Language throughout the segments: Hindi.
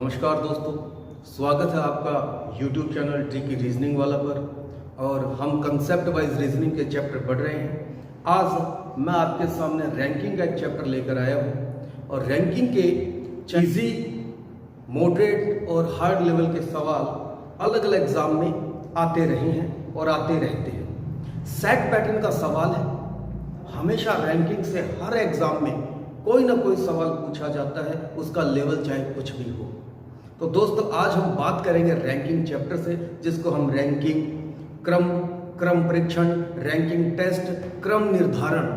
नमस्कार दोस्तों, स्वागत है आपका YouTube चैनल ट्रिकी रीजनिंग वाला पर। और हम कंसेप्ट वाइज रीजनिंग के चैप्टर पढ़ रहे हैं। आज मैं आपके सामने रैंकिंग का एक चैप्टर लेकर आया हूं और रैंकिंग के इजी, मॉडरेट और हार्ड लेवल के सवाल अलग अलग एग्जाम में आते रहे हैं और आते रहते हैं। सेट पैटर्न का सवाल है। हमेशा रैंकिंग से हर एग्जाम में कोई ना कोई सवाल पूछा जाता है, उसका लेवल चाहे कुछ भी हो। तो दोस्तों, आज हम बात करेंगे रैंकिंग चैप्टर से, जिसको हम रैंकिंग, क्रम परीक्षण, रैंकिंग टेस्ट, क्रम निर्धारण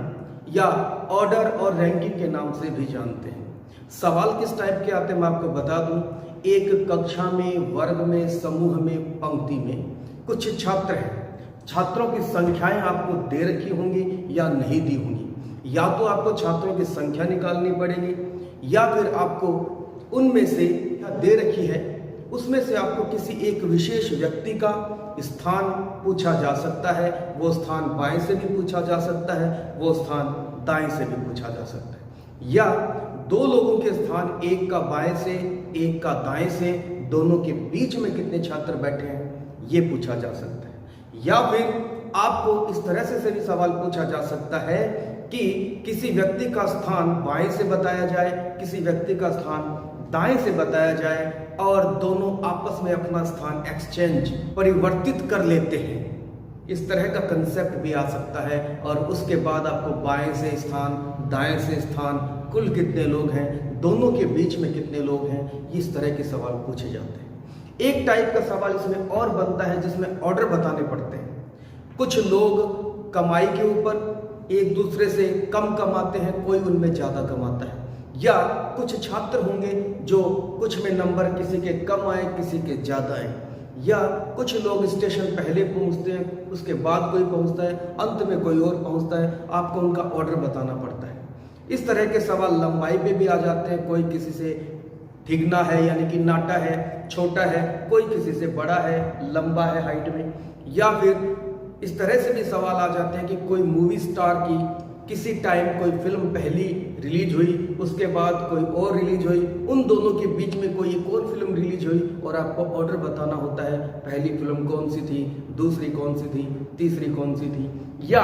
या ऑर्डर और रैंकिंग के नाम से भी जानते हैं। सवाल किस टाइप के आते हैं मैं आपको बता दूं। एक कक्षा में, वर्ग में, समूह में, पंक्ति में कुछ छात्र हैं। छात्रों की संख्याएं आपको दे रखी होंगी या नहीं दी होंगी। या तो आपको छात्रों की संख्या निकालनी पड़ेगी या फिर आपको उनमें से दे रखी है उसमें से आपको किसी एक विशेष व्यक्ति का स्थान पूछा जा सकता है। वो स्थान बाएं से भी पूछा जा सकता है, वो स्थान दाएं से भी पूछा जा सकता है। या दो लोगों के स्थान, एक का बाएं से एक का दाएं से, दोनों के बीच में कितने छात्र बैठे हैं ये पूछा जा सकता है। या फिर आपको इस तरह से भी सवाल पूछा जा सकता है कि किसी व्यक्ति का स्थान बाएं से बताया जाए, किसी व्यक्ति का स्थान दाएं से बताया जाए और दोनों आपस में अपना स्थान एक्सचेंज, परिवर्तित कर लेते हैं। इस तरह का कंसेप्ट भी आ सकता है। और उसके बाद आपको बाएं से स्थान, दाएं से स्थान, कुल कितने लोग हैं, दोनों के बीच में कितने लोग हैं, इस तरह के सवाल पूछे जाते हैं। एक टाइप का सवाल इसमें और बनता है जिसमें ऑर्डर बताने पड़ते हैं। कुछ लोग कमाई के ऊपर एक दूसरे से कम कमाते हैं, कोई उनमें ज्यादा कमाता है। या कुछ छात्र होंगे जो कुछ में नंबर किसी के कम आए, किसी के ज्यादा आए। या कुछ लोग स्टेशन पहले पहुंचते हैं, उसके बाद कोई पहुंचता है, अंत में कोई और पहुंचता है। आपको उनका ऑर्डर बताना पड़ता है। इस तरह के सवाल लंबाई पे भी आ जाते हैं। कोई किसी से ठिगना है यानी कि नाटा है, छोटा है, कोई किसी से बड़ा है, लंबा है हाइट में। या फिर इस तरह से भी सवाल आ जाते हैं कि कोई मूवी स्टार की किसी टाइम कोई फिल्म पहली रिलीज हुई, उसके बाद कोई और रिलीज हुई, उन दोनों के बीच में कोई एक और फिल्म रिलीज हुई और आपको ऑर्डर बताना होता है, पहली फिल्म कौन सी थी, दूसरी कौन सी थी, तीसरी कौन सी थी। या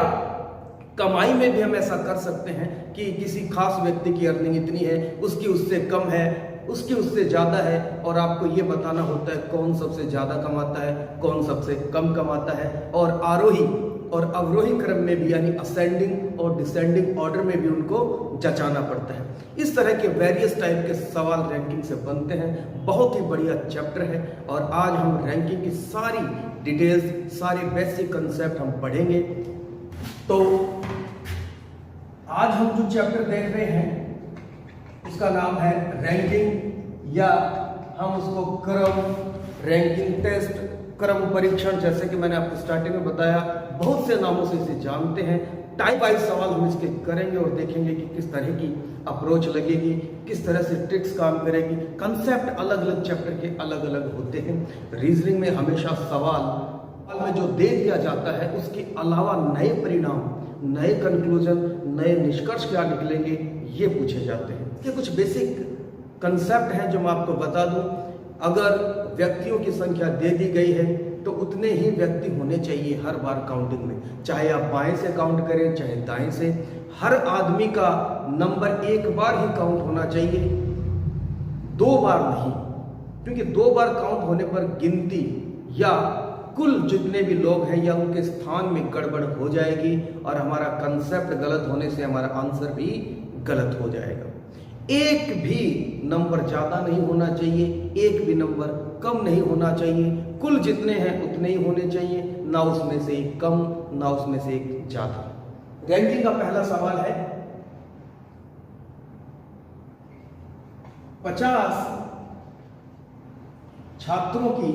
कमाई में भी हम ऐसा कर सकते हैं कि किसी खास व्यक्ति की अर्निंग इतनी है, उसकी उससे कम है, उसकी उससे ज्यादा है, और आपको ये बताना होता है कौन सबसे ज्यादा कमाता है, कौन सबसे कम कमाता है। और आरोही और अवरोही क्रम में भी यानी असेंडिंग और डिसेंडिंग ऑर्डर में भी उनको जचाना पड़ता है। इस तरह के वेरियस टाइप के सवाल रैंकिंग से बनते हैं। बहुत ही बढ़िया चैप्टर है और आज हम रैंकिंग की सारी डिटेल्स, सारे बेसिक कंसेप्ट हम पढ़ेंगे। तो आज हम जो चैप्टर देख रहे हैं उसका नाम है रैंकिंग, या हम उसको क्रम, रैंकिंग टेस्ट, क्रम परीक्षण, जैसे कि मैंने आपको स्टार्टिंग में बताया, बहुत से नामों से इसे जानते हैं। टाइप वाइज सवाल हम इसके करेंगे और देखेंगे कि किस तरह की अप्रोच लगेगी, किस तरह से ट्रिक्स काम करेगी। कंसेप्ट अलग अलग चैप्टर के अलग अलग होते हैं। रीजनिंग में हमेशा सवाल में जो दे दिया जाता है उसके अलावा नए परिणाम, नए कंक्लूजन, नए निष्कर्ष क्या निकलेंगे ये पूछे जाते हैं। ये कुछ बेसिक कंसेप्ट हैं जो मैं आपको बता दूं। अगर व्यक्तियों की संख्या दे दी गई है तो उतने ही व्यक्ति होने चाहिए हर बार काउंटिंग में, चाहे आप बाएं से काउंट करें चाहे दाएं से। हर आदमी का नंबर एक बार ही काउंट होना चाहिए, दो बार नहीं, क्योंकि दो बार काउंट होने पर गिनती या कुल जितने भी लोग हैं या उनके स्थान में गड़बड़ हो जाएगी और हमारा कंसेप्ट गलत होने से हमारा आंसर भी गलत हो जाएगा। एक भी नंबर ज्यादा नहीं होना चाहिए, एक भी नंबर कम नहीं होना चाहिए। कुल जितने हैं उतने ही होने चाहिए, ना उसमें से एक कम ना उसमें से एक ज्यादा। रैंकिंग का पहला सवाल है 50 छात्रों की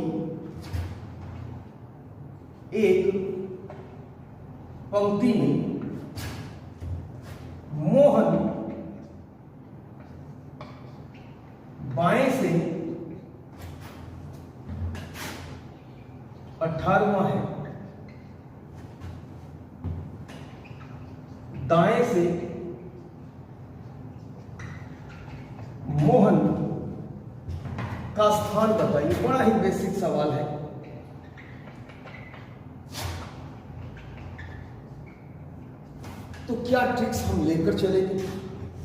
एक पंक्ति में मोहन बाएं से 18वां है, दाएं से मोहन का स्थान बताइए। बड़ा ही बेसिक सवाल है। तो क्या ट्रिक्स हम लेकर चलेंगे,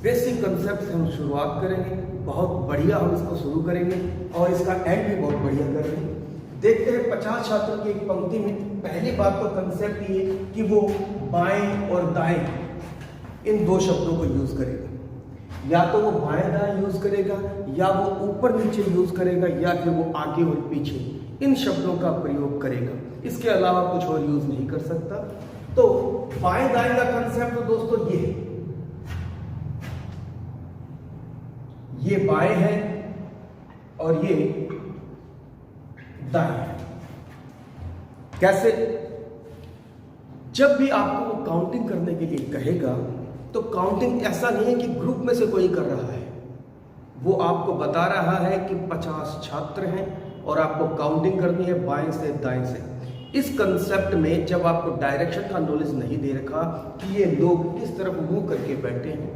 बेसिक कंसेप्ट से हम शुरुआत करेंगे, बहुत बढ़िया हम इसको शुरू करेंगे और इसका एंड भी बहुत बढ़िया करेंगे। देखते हैं 50 छात्रों की एक पंक्ति में पहली बात तो कंसेप्ट ये कि वो बाएं और दाएं इन दो शब्दों को यूज करेगा। या तो वो बाएं दाएं यूज करेगा, या वो ऊपर नीचे यूज करेगा, या फिर वो आगे और पीछे इन शब्दों का प्रयोग करेगा। इसके अलावा कुछ और यूज नहीं कर सकता। तो बाएं दाएं का कंसेप्ट तो दोस्तों ये है, ये बाएं है और ये दाएं है। कैसे? जब भी आपको वो काउंटिंग करने के लिए कहेगा तो काउंटिंग ऐसा नहीं है कि ग्रुप में से कोई कर रहा है, वो आपको बता रहा है कि 50 छात्र हैं और आपको काउंटिंग करनी है बाएं से दाएं से। इस कंसेप्ट में जब आपको डायरेक्शन का नॉलेज नहीं दे रखा कि ये लोग किस तरफ मुंह करके बैठे हैं,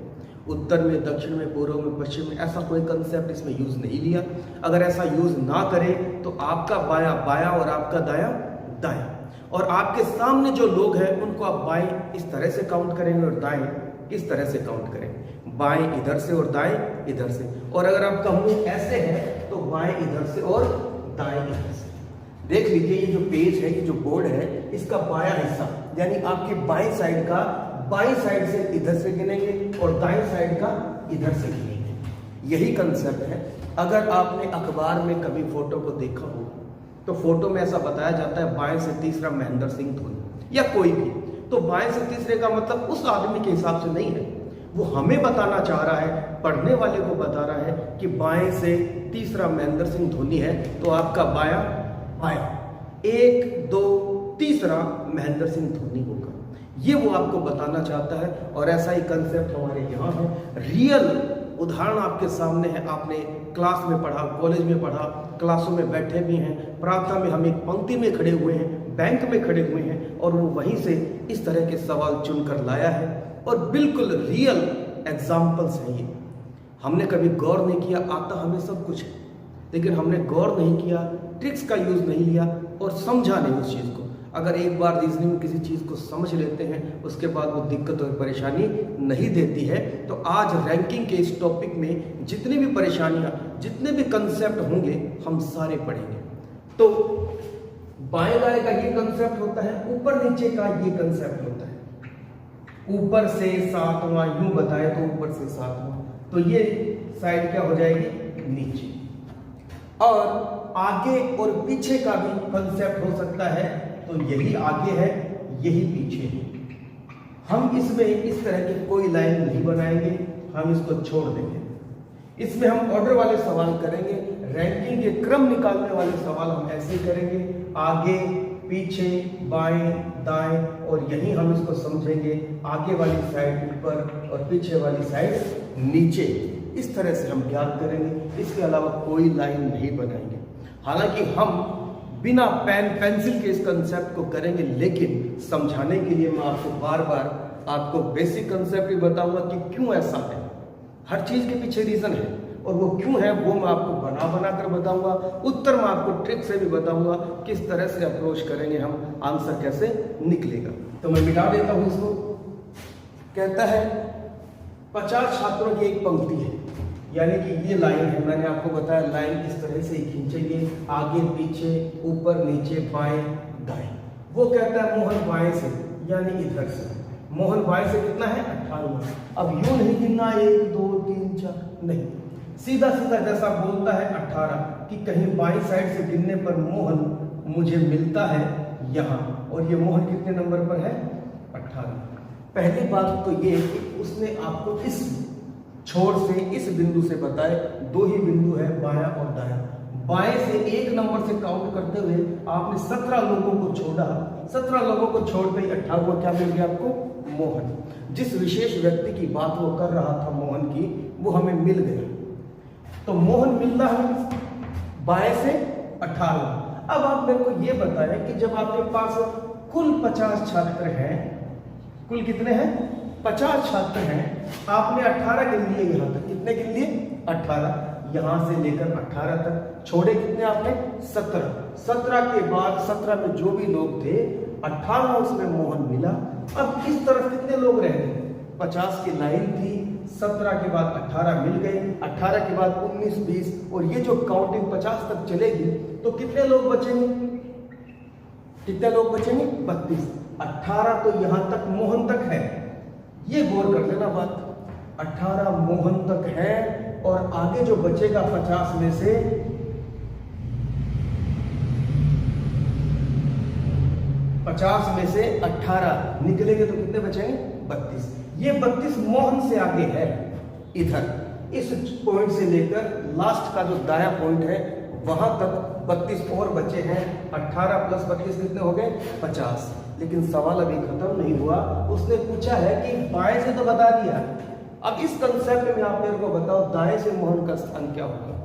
उत्तर में, दक्षिण में, पूर्व में, पश्चिम में, ऐसा कोई कंसेप्ट इसमें यूज नहीं लिया। अगर ऐसा यूज ना करें तो आपका बायां बायां और आपका दायां दायां, और आपके सामने जो लोग हैं उनको आप बाएं इस तरह से काउंट करेंगे और दाएं इस तरह से काउंट करेंगे। बाएं इधर से और दाएं इधर से। और अगर आपका मुंह ऐसे है तो बाएं इधर से और दाएं इधर से। देख लीजिए ये जो पेज है, ये जो बोर्ड है, इसका बायां हिस्सा यानी आपके बाएं साइड का बाईं साइड से इधर से गिनेंगे और दाईं साइड का इधर से गिनेंगे। यही कंसेप्ट है। अगर आपने अखबार में कभी फोटो को देखा हो तो फोटो में ऐसा बताया जाता है बाएं से तीसरा महेंद्र सिंह धोनी या कोई भी, तो बाएं से तीसरे का मतलब उस आदमी के हिसाब से नहीं है, वो हमें बताना चाह रहा है, पढ़ने वाले को बता रहा है कि बाएं से तीसरा महेंद्र सिंह धोनी है तो आपका बायां बायां, 1 2 तीसरा महेंद्र सिंह धोनी होगा। ये वो आपको बताना चाहता है। और ऐसा ही कंसेप्ट हमारे यहाँ है। रियल उदाहरण आपके सामने है। आपने क्लास में पढ़ा, कॉलेज में पढ़ा, क्लासों में बैठे भी हैं, प्रार्थना में हम एक पंक्ति में खड़े हुए हैं, बैंक में खड़े हुए हैं, और वो वहीं से इस तरह के सवाल चुनकर लाया है। और बिल्कुल रियल एग्जाम्पल्स हैं ये। हमने कभी गौर नहीं किया, आता हमें सब कुछ है, लेकिन हमने गौर नहीं किया, ट्रिक्स का यूज नहीं लिया और समझा नहीं उस चीज़ को। अगर एक बार रीजनिंग में किसी चीज़ को समझ लेते हैं, उसके बाद वो दिक्कत और परेशानी नहीं देती है। तो आज रैंकिंग के इस टॉपिक में जितनी भी परेशानियां, जितने भी कंसेप्ट होंगे, हम सारे पढ़ेंगे। तो बाएं दाएं का ये कंसेप्ट होता है, ऊपर नीचे का ये कंसेप्ट होता है। ऊपर से 7वां यूं बताए तो ऊपर से 7वां, तो ये साइड क्या हो जाएगी, नीचे। और आगे और पीछे का भी कंसेप्ट हो सकता है, तो यही आगे है, यही पीछे है। हम इसमें इस तरह की कोई लाइन नहीं बनाएंगे, हम इसको छोड़ देंगे। इसमें हम ऑर्डर वाले सवाल करेंगे, रैंकिंग के क्रम निकालने वाले सवाल हम ऐसे ही करेंगे, आगे पीछे बाएं दाएं, और यही हम इसको समझेंगे आगे वाली साइड ऊपर और पीछे वाली साइड नीचे। इस तरह से हम ज्ञात करेंगे, इसके अलावा कोई लाइन नहीं बनाएंगे। हालांकि हम बिना पेन पेंसिल के इस कंसेप्ट को करेंगे, लेकिन समझाने के लिए मैं आपको बार बार आपको बेसिक कंसेप्ट भी बताऊंगा कि क्यों ऐसा है। हर चीज के पीछे रीजन है, और वो क्यों है वो मैं आपको बना कर बताऊंगा। उत्तर मैं आपको ट्रिक से भी बताऊंगा, किस तरह से अप्रोच करेंगे हम, आंसर कैसे निकलेगा। तो मैं मिटा देता हूं इसको। कहता है 50 छात्रों की एक पंक्ति है, यानी कि ये लाइन है। मैंने आपको बताया लाइन इस तरह से ही खींचेंगे, आगे पीछे ऊपर नीचे बाएं दाएं। वो कहता है मोहन बाएं से, यानी इधर से। मोहन बाएं से कितना है, 58। अब यूं नहीं गिनना 1 2 3 4, नहीं, सीधा सीधा जैसा बोलता है 18 कि कहीं बाईं साइड से गिनने पर मोहन मुझे मिलता है यहाँ, और ये मोहन कितने नंबर पर है, 18। पहली बात तो ये कि उसने आपको इस छोर से, इस बिंदु से बताए, 2 ही बिंदु है, बायां और दायां। बाएं से 1 नंबर से काउंट करते हुए आपने 17 लोगों को छोड़ा। 17 लोगों को छोड़ते ही 18वां क्या मिल गया आपको, मोहन। जिस विशेष व्यक्ति की बात वो कर रहा था मोहन की, वो हमें मिल गया। तो मोहन मिल रहा है बाएं से 18। अब आप मेरे को ये बताएं कि जब आपके पास कुल 50 छात्र हैं, कुल कितने हैं, 50 छात्र हैं, आपने 18 गिन लिए, यहां तक कितने गिन लिए, 18। यहां से लेकर 18 तक। छोड़े कितने आपने? 17। 17 के बाद 17 में जो भी लोग थे 18 उसमें मोहन मिला। अब इस तरफ कितने लोग रह गए? 50 की लाइन थी, 17 के बाद 18 मिल गए, 18 के बाद 19, 20 और ये जो काउंटिंग 50 तक चलेगी तो कितने लोग बचेंगे? कितने लोग बचेंगे? 32। 18 तो यहां तक मोहन तक है, ये गौर कर लेना बात। 18 मोहन तक है और आगे जो बचेगा 50 में से 18 निकलेंगे तो कितने बचेंगे? 32। ये 32 मोहन से आगे है। इधर इस पॉइंट से लेकर लास्ट का जो दाया पॉइंट है वहां तक 32 और बचे हैं। 18 प्लस 32 कितने हो गए? 50। लेकिन सवाल अभी खत्म नहीं हुआ। उसने पूछा है कि बाएं से तो बता दिया, अब इस कंसेप्ट में आप मेरे को बताओ दाएं से मोहन का स्थान क्या होगा।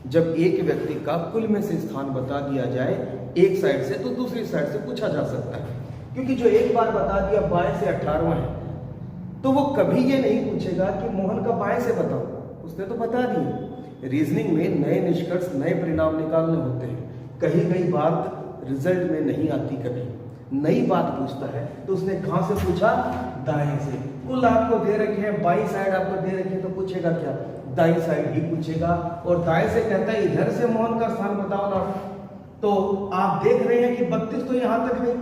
जब एक व्यक्ति का कुल में से स्थान बता दिया जाए एक साइड से तो दूसरी साइड से पूछा जा सकता है, क्योंकि जो एक बार बता दिया बाएं से 18वां है तो वो कभी ये नहीं पूछेगा कि मोहन का बाएं से बताओ, उसने तो बता दिया। रीजनिंग में नए निष्कर्ष नए परिणाम निकालने होते हैं। कहीं कहीं बात रिजल्ट में नहीं आती, कभी नई बात पूछता है तो उसने कहां से पूछा? दाएं से। कुल आपको दे रखे हैं, बाई साइड आपको दे रखी है तो पूछेगा क्या? दाई साइड ही पूछेगा। और दाएं से कहता है इधर से मोहन का स्थान बताओ ना। तो आप देख रहे हैं कि 32 तो यहां तक है,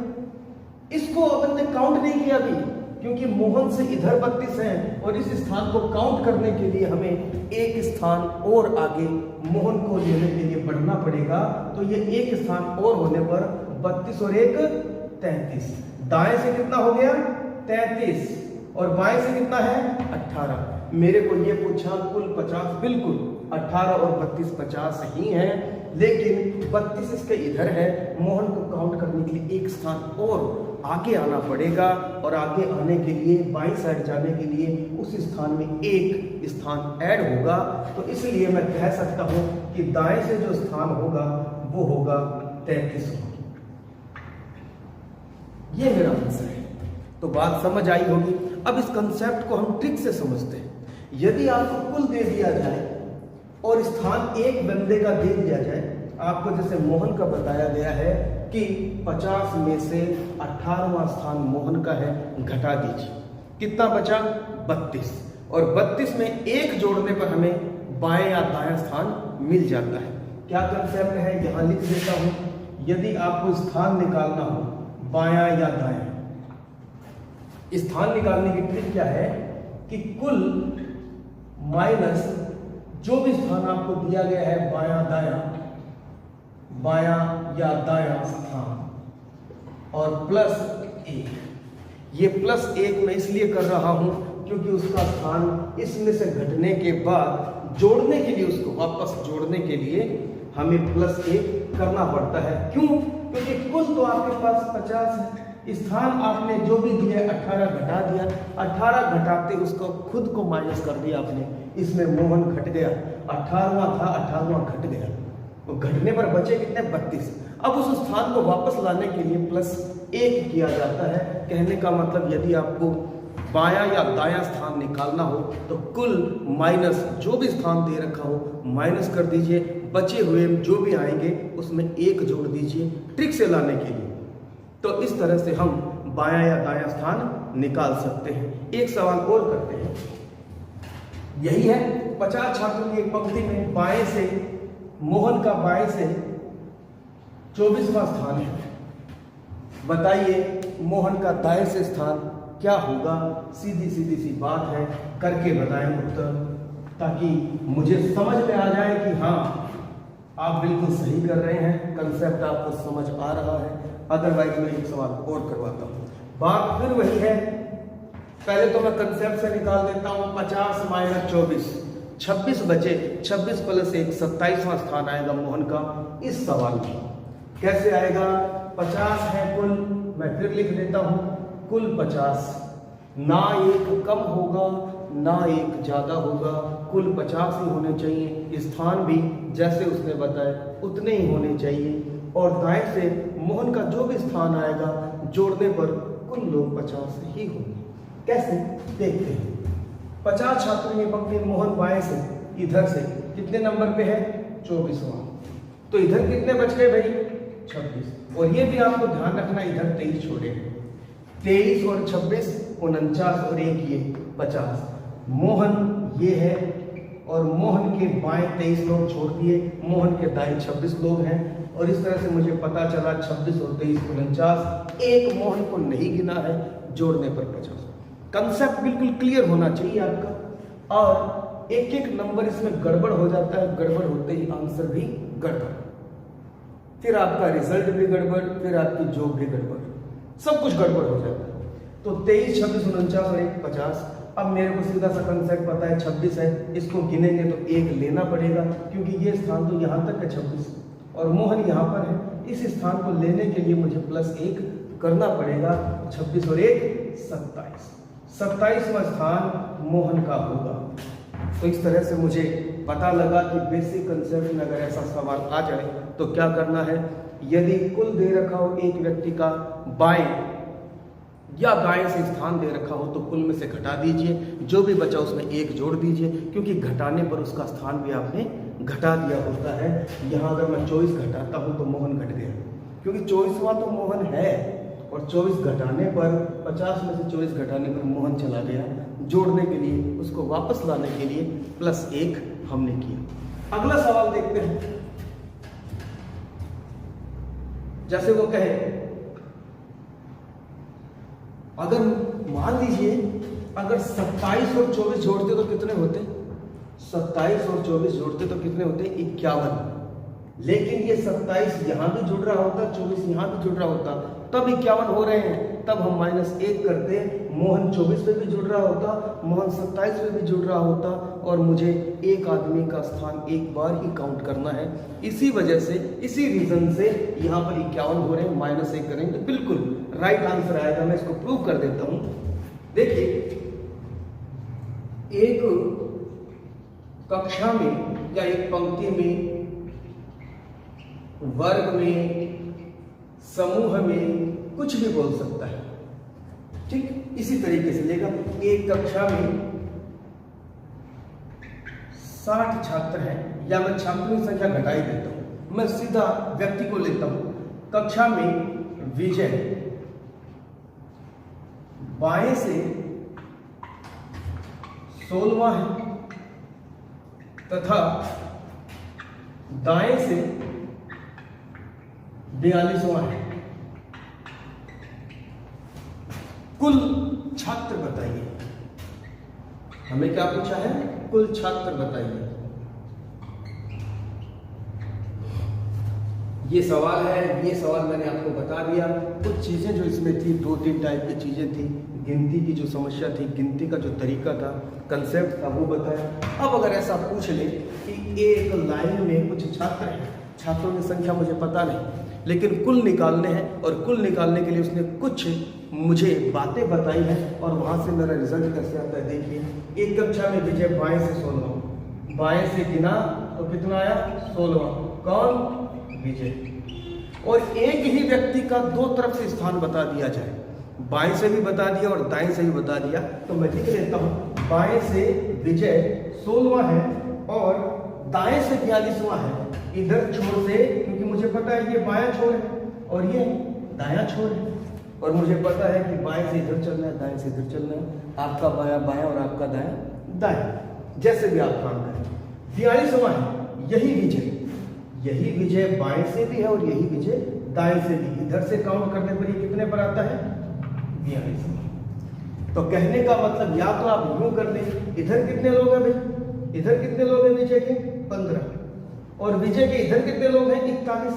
इसको अपन ने काउंट नहीं किया अभी, क्योंकि मोहन से इधर 32 है और इस स्थान को काउंट करने के लिए हमें एक स्थान और आगे मोहन को लेने के लिए बढ़ना पड़ेगा। तो ये एक स्थान और होने पर 32 और 1 33। दाएं से कितना हो गया? 33 और बाएं से कितना है? 18। मेरे को ये पूछा कुल 50, बिल्कुल 18 और 32 50 ही है, लेकिन 32 इसके इधर है। मोहन को काउंट करने के लिए एक स्थान और आगे आना पड़ेगा और आगे आने के लिए बाईं साइड जाने के लिए उस स्थान में एक स्थान ऐड होगा। तो इसलिए मैं कह सकता हूं कि दाएं से जो स्थान होगा वो होगा 33। ये मेरा आंसर है। तो बात समझ आई होगी। अब इस कंसेप्ट को हम ट्रिक से समझते हैं। यदि आपको कुल दे दिया जाए और स्थान एक बंदे का दे दिया जाए, आपको जैसे मोहन का बताया गया है कि 50 में से 18वां स्थान मोहन का है, घटा दीजिए, कितना बचा? 32। और 32 में एक जोड़ने पर हमें बाएं या दायां स्थान मिल जाता है। क्या कंसेप्ट है यहां लिख देता हूं। यदि आपको स्थान निकालना हो बायां या दायां, स्थान निकालने की ट्रिक क्या है कि कुल माइनस जो भी स्थान आपको दिया गया है बायां दायां, बायां या दायां स्थान और प्लस 1। ये प्लस 1 मैं इसलिए कर रहा हूं क्योंकि उसका स्थान इसमें से घटने के बाद जोड़ने के लिए, उसको वापस जोड़ने के लिए हमें प्लस 1 करना पड़ता है। क्यों? क्योंकि कुल तो आपके पास 50 है, स्थान आपने जो भी दिया 18 घटा दिया, 18 घटाते उसको खुद को माइनस कर दिया आपने, इसमें मोहन घट गया। 18वां था, 18वां घट गया, तो घटने पर बचे कितने? 32। अब उस स्थान को वापस लाने के लिए प्लस 1 किया जाता है। कहने का मतलब यदि आपको बायां या दायां स्थान निकालना हो तो कुल माइनस जो भी स्थान दे रखा हो माइनस कर दीजिए, बचे हुए जो भी आएंगे उसमें 1 जोड़ दीजिए ट्रिक से लाने के लिए। तो इस तरह से हम बायां या दायां स्थान निकाल सकते हैं। एक सवाल और करते हैं, यही है 50 छात्रों की एक पंक्ति में बाएं से मोहन का बाएं से 24वां स्थान है। बताइए मोहन का दाएं से स्थान क्या होगा? सीधी सीधी सी बात है, करके बताएं उत्तर, ताकि मुझे समझ में आ जाए कि हाँ आप बिल्कुल सही कर रहे हैं, कंसेप्ट आपको समझ आ रहा है। अदरवाइज मैं एक सवाल और करवाता हूं। बात फिर वही है, पहले तो मैं कंसेप्ट से निकाल देता हूं। 50 माइनस 24, 26 बचे, 26 प्लस 1 27वां स्थान आएगा मोहन का इस सवाल में। कैसे आएगा? 50 है कुल, मैं फिर लिख देता हूं, कुल 50, ना एक कम होगा ना एक ज्यादा होगा, कुल 50 ही होने चाहिए। स्थान भी जैसे उसने बताया उतने ही होने चाहिए। और दाएं से मोहन का जो भी स्थान आएगा जोड़ने पर कुल लोग 50 ही होंगे। कैसे? देखते हैं। 50 छात्रों की पंक्ति, मोहन बाएं से इधर से कितने नंबर पे है? 24वां। तो इधर कितने बच गए भाई? 26। और ये भी आपको ध्यान रखना, इधर 23 छोड़े, 23 और 26 49 और एक ये 50। मोहन ये है और मोहन के बाएं 23 लोग छोड़ दिए, मोहन के दाएं 26 लोग हैं। और इस तरह से मुझे पता चला 26 और 23 49, एक मोहन को नहीं गिना है, जोड़ने पर 50। कंसेप्ट बिल्कुल क्लियर होना चाहिए आपका। और एक एक नंबर इसमें गड़बड़ हो जाता है, गड़बड़ होते ही आंसर भी गड़बड़, फिर आपका रिजल्ट भी गड़बड़, फिर आपकी जॉब भी गड़बड़, सब कुछ गड़बड़ हो जाता है। तो 23, 26, 49 और 1 50। अब मेरे को सीधा सा कंसेप्ट पता है 26 है, इसको गिनेंगे तो 1 लेना पड़ेगा, क्योंकि ये स्थान तो यहाँ तक है 26 और मोहन यहाँ पर है। इस स्थान को लेने के लिए मुझे +1 करना पड़ेगा। 26 और 1 27, 27वां स्थान मोहन का होगा। तो इस तरह से मुझे पता लगा कि बेसिक कंसेप्ट में अगर ऐसा सवाल आ जाए तो क्या करना है। यदि कुल दे रखा हो एक व्यक्ति का बाएं या दाएं से स्थान दे रखा हो तो कुल में से घटा दीजिए, जो भी बचा उसमें 1 जोड़ दीजिए, क्योंकि घटाने पर उसका स्थान भी आपने घटा दिया होता है। यहाँ अगर मैं 24 घटाता हूँ तो मोहन घट गया, क्योंकि 24वां तो मोहन है और 24 घटाने पर 50 में से 24 घटाने पर मोहन चला गया। जोड़ने के लिए, उसको वापस लाने के लिए +1 हमने किया। अगला सवाल देखते हैं। जैसे वो कहे, अगर मान लीजिए अगर 27 और 24 जोड़ते तो कितने होते? 27 और 24 जोड़ते तो कितने होते? 51। लेकिन ये 27 यहां भी जुड़ रहा होता, 24 यहां भी जुड़ रहा होता, तब 51 हो रहे हैं। तब हम -1 करते, मोहन 24 पे भी जुड़ रहा होता, मोहन 27 पे भी जुड़ रहा होता और मुझे एक आदमी का स्थान एक बार ही काउंट करना है। इसी वजह से, इसी रीजन से यहाँ पर 51 हो रहे हैं, -1 करेंगे तो बिल्कुल राइट आंसर आएगा। मैं इसको प्रूव कर देता हूं। देखिए, एक कक्षा में या एक पंक्ति में, वर्ग में, समूह में कुछ भी बोल सकता है, ठीक इसी तरीके से लेगा। एक कक्षा में 60 छात्र हैं, या मैं छात्रों की संख्या घटा ही देता हूं, मैं सीधा व्यक्ति को लेता हूं। कक्षा में विजय बाएं से 16वां है तथा दाएं से 42वां है। कुल छात्र बताइए। हमें क्या पूछा है? कुल छात्र बताइए। ये सवाल है, ये सवाल मैंने आपको बता दिया। कुछ चीजें जो इसमें थी, 2-3 टाइप की चीजें थी। गिनती की जो समस्या थी, गिनती का जो तरीका था, कंसेप्ट था, वो बताया। अब अगर ऐसा पूछ ले कि एक लाइन में कुछ छात्र हैं, छात्रों की संख्या मुझे पता नहीं, लेकिन कुल निकालने हैं, और कुल निकालने के लिए उसने कुछ मुझे बातें बताई हैं, और वहां से मेरा रिजल्ट कैसे आता है देखिए। एक कक्षा में विजय बाएं से 16वां, बाएं से गिना तो कितना आया? 16वां। कौन? विजय। और एक ही व्यक्ति का 2 तरफ से स्थान बता दिया जाए, बाएं से भी बता दिया और दाएं से भी बता दिया, तो मैं लिख लेता हूं, बाएं से विजय 16वां है और दाएं से 42वां है। इधर छोर से, क्योंकि मुझे पता है ये बायां छोर है और ये दायां छोर है, और मुझे पता है कि बाएं से इधर चलना है, दाएं से इधर चलना है, आपका बायां बायां और आपका दायां दायां, जैसे भी आप काम करें। 42वां है, यही विजय, यही विजय बाएं से भी है और यही विजय दाएं से भी। इधर से काउंट करने पर ये कितने पर आता है? 42। तो कहने का मतलब, या तो आप यूं कर लें, इधर कितने लोग हैं भाई? इधर कितने लोग हैं विजय के? 15। और विजय के इधर कितने लोग हैं? 41,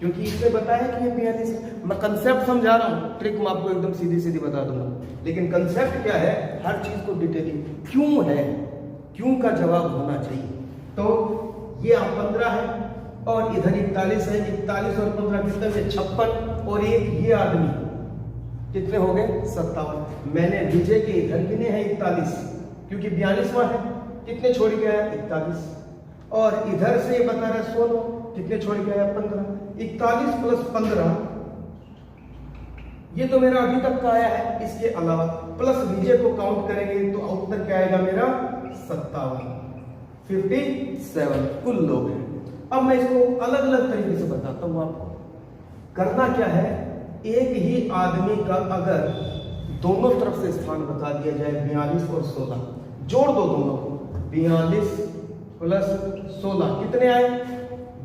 क्योंकि इसने बताया कि ये 42 है। मैं कंसेप्ट समझा रहा हूँ, ट्रिक मैं आपको एकदम सीधी सीधी बता दूंगा, लेकिन कंसेप्ट क्या है, हर चीज को डिटेलिंग क्यों है, क्यों का जवाब होना चाहिए। तो ये आप 15 है और इधर 41 है, 41 और 15 कितने से 56, और एक ये आदमी कितने हो गए? 57। मैंने विजय के इधर गिने हैं 41, क्योंकि 42वां है, कितने छोड़ के आया? 41, और इधर से बता रहा है 16, कितने छोड़ के आया? 15। 41 + 15, ये तो मेरा अभी तक का आया है। इसके अलावा प्लस विजय को काउंट करेंगे तो उत्तर क्या आएगा मेरा? 57। 57 कुल लोग हैं। अब मैं इसको अलग अलग तरीके से बताता हूं आपको। करना क्या है, एक ही आदमी का अगर दोनों तरफ से स्थान बता दिया जाए 42 और 16, जोड़ दो दोनों को, 42 प्लस 16 कितने आए,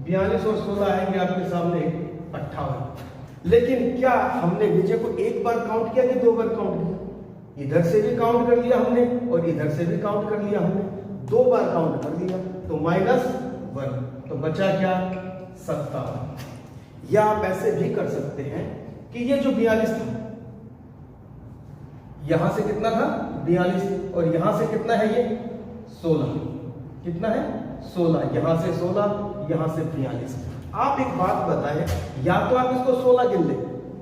42 और 16 आएंगे आपके सामने 58। लेकिन क्या हमने विजय को एक बार काउंट किया कि 2 बार काउंट किया? इधर से भी काउंट कर लिया हमने और इधर से भी काउंट कर लिया हमने, 2 बार काउंट कर लिया, तो -1, तो बचा क्या, 57। या आप ऐसे भी कर सकते हैं कि ये जो 42 था, यहां से कितना था 42 और यहां से कितना है ये 16, कितना है 16, यहां से 16, यहां से 42। आप एक बात बताएं, या तो आप इसको 16 गिन ले,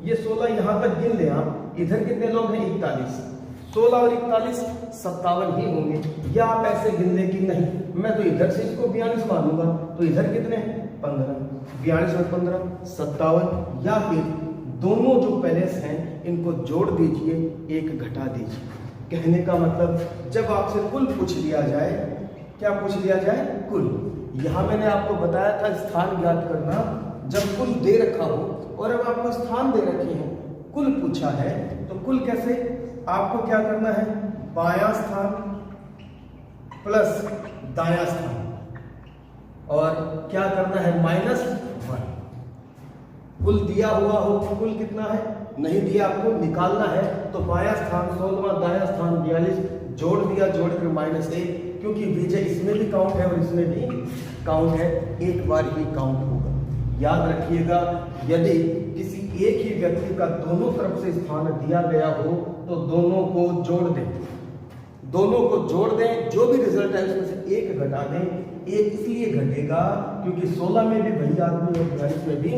ये 16 यहां तक गिन ले आप, इधर कितने लोग हैं 41, 16 और 41 57 ही होंगे। या आप ऐसे गिन ले कि नहीं मैं तो इधर से इसको 42 मानूंगा, तो इधर कितने हैं 15, 42 और 15 57। या फिर दोनों जो पैलेस हैं इनको जोड़ दीजिए, एक घटा दीजिए। कहने का मतलब जब आपसे कुल पूछ लिया जाए, क्या पूछ लिया जाए, कुल। यहां मैंने आपको बताया था स्थान ज्ञात करना, जब कुल दे रखा हो और अब आपको स्थान दे रखे हैं, कुल पूछा है, तो कुल कैसे, आपको क्या करना है, बायां स्थान प्लस दायां स्थान, और क्या करना है -1। कुल दिया हुआ हो, कुल कितना है नहीं दिया, आपको निकालना है, तो बायां स्थान 16, दायां स्थान 42, जोड़ दिया, जोड़ कर -1, क्योंकि विजय इसमें भी काउंट है और इसमें भी काउंट है, एक बार ही काउंट होगा। याद रखिएगा, यदि किसी एक ही व्यक्ति का दोनों तरफ से स्थान दिया गया हो तो दोनों को जोड़ दें, दोनों को जोड़ दें, जो भी रिजल्ट है उसमें से एक घटा दें। एक इसलिए घटेगा क्योंकि 16 में भी वही आदमी और 42 में भी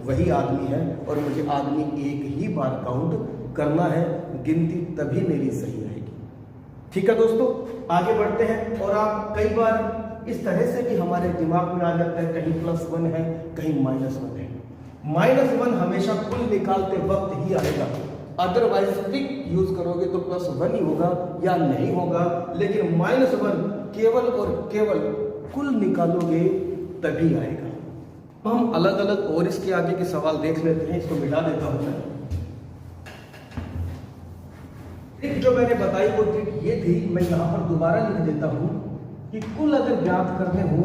वही आदमी है, और मुझे आदमी एक ही बार काउंट करना है, गिनती तभी मेरी सही रहेगी। ठीक है दोस्तों, आगे बढ़ते हैं। और आप कई बार इस तरह से भी हमारे दिमाग में आ जाता है, कहीं +1 है कहीं -1 है। -1 हमेशा कुल निकालते वक्त ही आएगा, अदरवाइज ट्रिक यूज करोगे तो +1 ही होगा या नहीं होगा, लेकिन -1 केवल और केवल कुल निकालोगे तभी आएगा। हम अलग अलग और इसके आगे के सवाल देख लेते हैं, इसको मिटा देता हूं मैं। ट्रिक जो मैंने बताई वो ट्रिक ये थी, मैं यहां पर दोबारा लिख देता हूं कि कुल अगर ज्ञात करने हो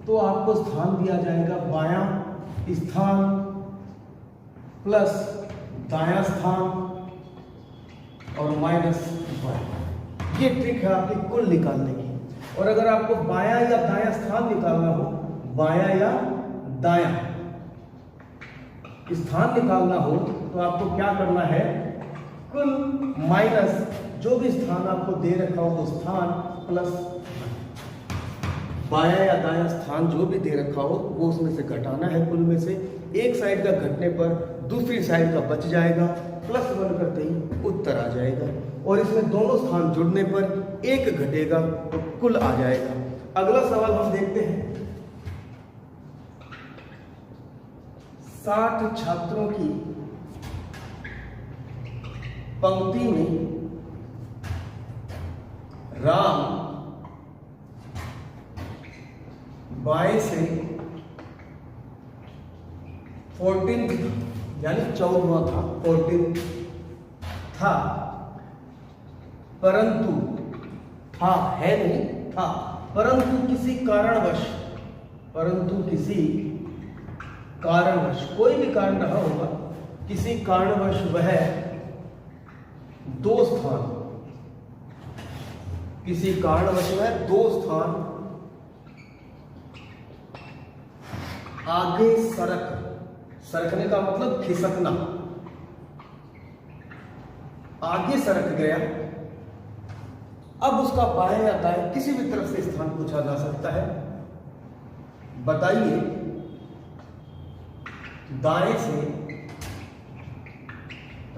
तो आपको स्थान दिया जाएगा बायां स्थान प्लस दायां स्थान और -1। ये ट्रिक है आपकी कुल निकालने की। और अगर आपको बायां या दायां स्थान निकालना हो, बायां या दायां स्थान निकालना हो, तो आपको क्या करना है, कुल माइनस जो भी स्थान आपको दे रखा हो वो स्थान प्लस बायां या दायां स्थान जो भी दे रखा हो वो उसमें से घटाना है। कुल में से एक साइड का घटने पर दूसरी साइड का बच जाएगा, +1 करते ही उत्तर आ जाएगा। और इसमें दोनों स्थान जुड़ने पर एक घटेगा तो कुल आ जाएगा। अगला सवाल हम देखते हैं। 60 छात्रों की पंक्ति में राम बाएं से 14 यानी 14वां था, 14 था, परंतु था है नहीं था, परंतु किसी कारणवश कोई भी कारण रहा होगा, किसी कारणवश वह 2 स्थान, किसी कारणवश वह 2 स्थान आगे सरकने का मतलब खिसकना, आगे सरक गया। अब उसका बाएं या दाएं किसी भी तरफ से स्थान पूछा जा सकता है। बताइए, दाएं से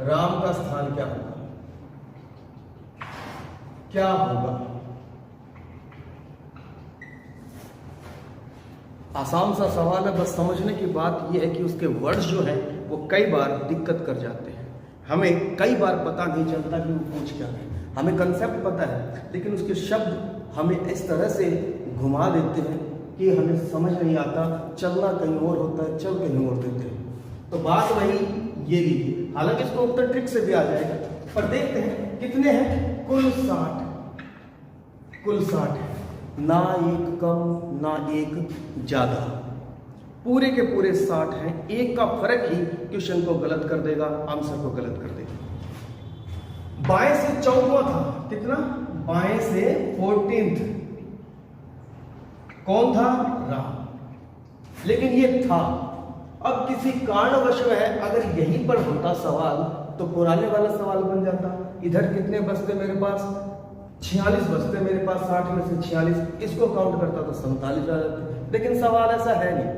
राम का स्थान क्या होगा, क्या होगा? आसान सा सवाल है, बस समझने की बात यह है कि उसके वर्ड्स जो हैं वो कई बार दिक्कत कर जाते हैं। हमें कई बार पता नहीं चलता कि वो पूछ क्या है। हमें कंसेप्ट पता है लेकिन उसके शब्द हमें इस तरह से घुमा देते हैं कि हमें समझ नहीं आता, चलना कहीं और होता है, चल कहीं और देते हैं। तो बात वही ये लीजिए, हालांकि इसको उत्तर ट्रिक से भी आ जाएगा, पर देखते हैं कितने हैं। कुल 60 है, ना एक कम ना एक ज्यादा, पूरे के पूरे 60 हैं। एक का फर्क ही क्वेश्चन को गलत कर देगा, आंसर को गलत कर देगा। बाएं से 14वां था, कितना? बाएं से 14th कौन था? राम। लेकिन ये था, अब किसी कारणवश है, अगर यहीं पर होता सवाल तो पुराने वाला सवाल बन जाता। इधर कितने बचते मेरे पास? 46 बचते मेरे पास, 60 में से 46, इसको काउंट करता तो 47 आ जाते। लेकिन सवाल ऐसा है नहीं।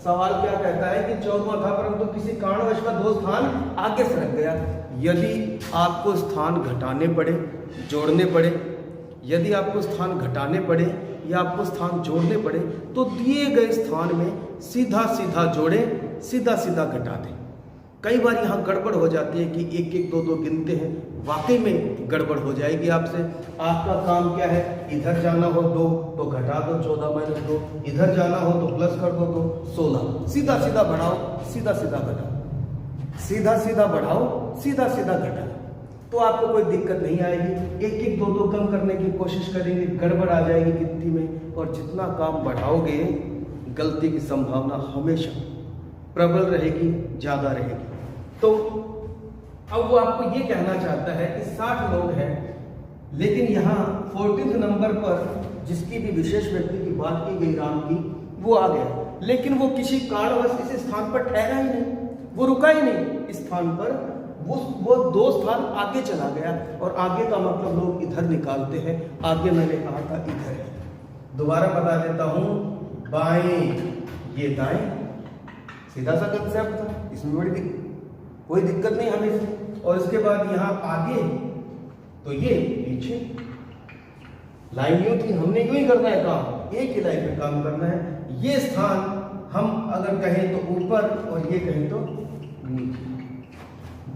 सवाल क्या कहता है कि 14वां था, परंतु किसी कारणवश का 2 स्थान आगे सरक गया। यदि आपको स्थान घटाने पड़े, जोड़ने पड़े, यदि आपको स्थान घटाने पड़े या आपको स्थान जोड़ने पड़े, तो दिए गए स्थान में सीधा सीधा जोड़े, सीधा सीधा घटा दें। कई बार यहाँ गड़बड़ हो जाती है कि 1 1 2 2 गिनते हैं, वाकई में गड़बड़ हो जाएगी आपसे। आपका काम क्या है? इधर जाना हो 2 तो घटा दो 14 - 2, इधर जाना हो तो प्लस कर दो तो 16। सीधा सीधा बढ़ाओ, सीधा सीधा घटाओ, सीधा सीधा बढ़ाओ, सीधा सीधा घटाओ, तो आपको कोई दिक्कत नहीं आएगी। 1 1 2 2 कम करने की कोशिश करेंगे, गड़बड़ आ जाएगी गिनती में, और जितना काम बढ़ाओगे गलती की संभावना हमेशा प्रबल रहेगी, ज्यादा रहेगी। तो अब वो आपको ये कहना चाहता है कि 60 लोग हैं, लेकिन यहाँ 14th नंबर पर जिसकी भी विशेष व्यक्ति की बात की गई, राम की, वो आ गया, लेकिन वो किसी कारणवश इस स्थान पर ठहरा ही नहीं, वो रुका ही नहीं इस स्थान पर, वो 2 स्थान आगे चला गया। और आगे का मतलब लोग इधर निकालते हैं, आगे मैंने कहा था इधर है। दोबारा बता देता हूं, बाएं ये दाएं, सीधा सा कंसेप्ट था, इसमें बड़ी कोई दिक्कत नहीं हमें। और इसके बाद यहाँ आगे तो ये पीछे, लाइन यूं थी, हमने यूं ही करना है काम, एक ही लाइन में काम करना है। ये स्थान हम अगर कहें तो ऊपर और ये कहें तो नीचे।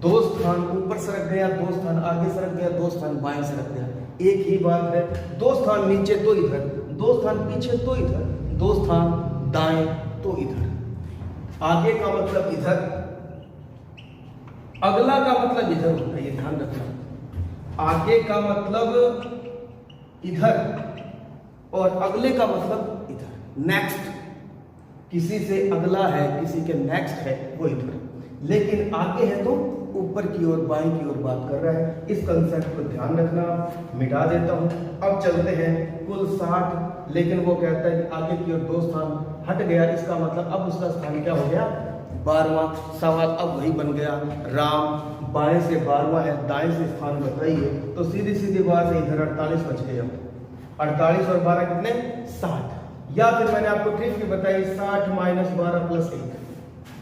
2 स्थान ऊपर सरक गया, 2 स्थान आगे सरक गया, 2 स्थान बाएं सरक गया, एक ही बात है। 2 स्थान नीचे तो इधर, 2 स्थान पीछे तो इधर, 2 स्थान दाएं तो इधर। आगे का मतलब इधर, अगला का मतलब इधर होता है, ये ध्यान रखना। आगे का मतलब इधर और अगले का मतलब इधर। नेक्स्ट, किसी से अगला है, किसी के नेक्स्ट है, वो इधर, लेकिन आगे है तो ऊपर की ओर, बाएं की ओर बात कर रहा है। इस कंसेप्ट को ध्यान रखना, मिटा देता हूं। अब चलते हैं कुल 60, लेकिन वो कहता है कि आगे की ओर 2 स्थान हट गया, इसका मतलब अब उसका स्थान क्या हो गया? 12वां। सवाल अब वही बन गया, राम बाएं से 12वां है, दाएं से स्थान बताइए, तो सीधी सीधी बात है, इधर 48 बच गए। अब 48 और 12 कितने? 60। या फिर मैंने आपको ट्रिक भी बताई, 60 - 12 + 1,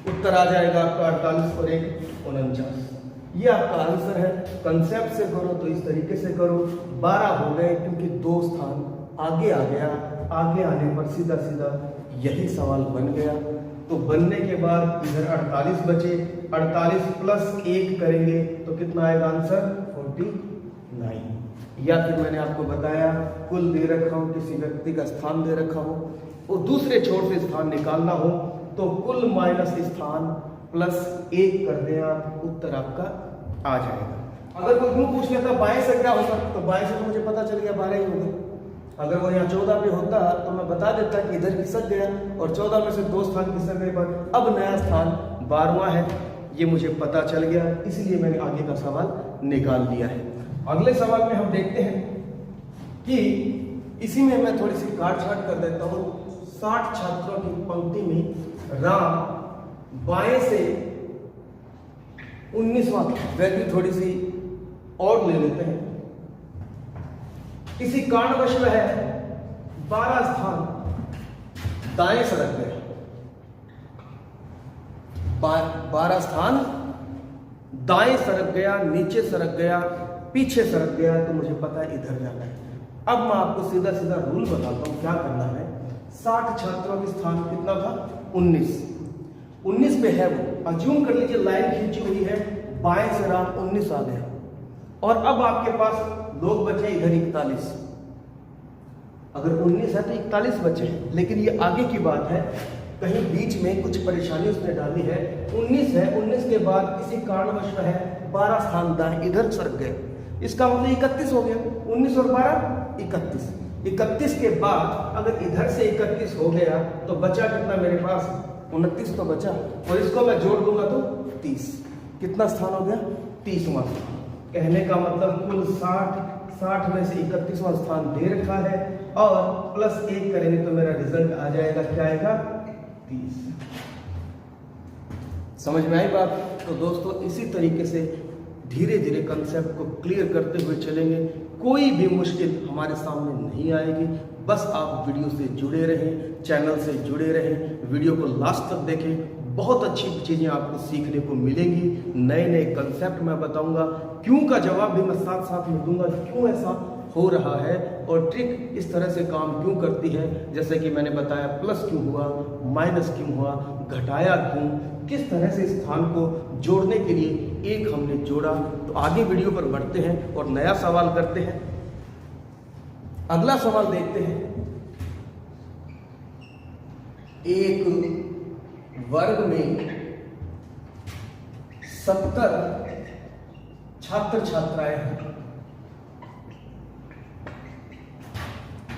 उत्तर आ जाएगा आपका 48 और 1 49। ये आपका आंसर है। कंसेप्ट से करो तो इस तरीके से करो। 12 हो गए क्योंकि 2 स्थान आगे आ गया, आगे आने पर सीधा सीधा यही सवाल बन गया। तो बनने के बाद इधर 48 बचे, 48 + 1 करेंगे तो कितना आएगा आंसर? 49। या फिर मैंने आपको बताया, कुल दे रखा हो, किसी व्यक्ति का स्थान दे रखा हो, और दूसरे छोर से स्थान निकालना हो तो कुल माइनस स्थान + 1 कर दें आप, उत्तर आपका आ जाएगा। अगर कोई यूं पूछ लेता बाएं से क्या होता, तो बाएं से तो मुझे पता चल गया 12 ही होगा। अगर वो यहाँ 14 पे होता तो मैं बता देता कि इधर खिसक गया, और 14 में से 2 स्थान खिसकने पर अब नया स्थान 12वां है, ये मुझे पता चल गया, इसलिए मैंने आगे का सवाल निकाल लिया है। अगले सवाल में हम देखते हैं कि इसी में मैं थोड़ी सी काट छाट कर देता हूँ। 60 छात्रों की पंक्ति में राम बाएं से 19वां, वैल्यू थोड़ी सी और ले लेते हैं। किसी कारणवश में है 12 स्थान दाएं सरक गए, 12 स्थान दाएं सरक गया, नीचे सरक गया, पीछे सरक गया, तो मुझे पता है इधर जाना है। अब मैं आपको सीधा सीधा रूल बताता हूं क्या करना है। 60 छात्रों के स्थान कितना था? 19 पे है वो। अज्यूम कर लीजिए लाइन खींची हुई है, बाएं से राम 19 आ गया, और अब आपके पास लोग बचे इधर 41। अगर 19 है तो 41 बचे हैं, लेकिन ये आगे की बात है, कहीं बीच में कुछ परेशानी उसने डाली है। 19 है, 19 के बाद किसी कारणवश है 12 स्थान दाएं इधर सरक गए, इसका मतलब 31 हो गया। 19 और 12 31। 31 के बाद अगर इधर से 31 हो गया तो बचा कितना मेरे पास? 29 तो बचा, और इसको मैं जोड़ दूंगा तो 30। कितना स्थान हो गया? 30वां स्थान। कहने का मतलब कुल 60 में से 31वां स्थान दे रखा है, और प्लस 1 करेंगे तो मेरा रिजल्ट आ जाएगा, क्या आएगा? 30। समझ में आई बात? तो दोस्तों इसी तरीके से धीरे धीरे कंसेप्ट को क्लियर करते हुए चलेंगे, कोई भी मुश्किल हमारे सामने नहीं आएगी। बस आप वीडियो से जुड़े रहें, चैनल से जुड़े रहें, वीडियो को लास्ट तक देखें, बहुत अच्छी चीज़ें आपको सीखने को मिलेंगी। नए नए कंसेप्ट मैं बताऊंगा, क्यों का जवाब भी मैं साथ साथ में दूंगा, क्यों ऐसा हो रहा है, और ट्रिक इस तरह से काम क्यों करती है। जैसे कि मैंने बताया, प्लस क्यों हुआ, माइनस क्यों हुआ, घटाया क्यों, किस तरह से स्थान को जोड़ने के लिए एक हमने जोड़ा। तो आगे वीडियो पर बढ़ते हैं और नया सवाल करते हैं। अगला सवाल देखते हैं। एक वर्ग में 70 छात्र छात्राएं हैं,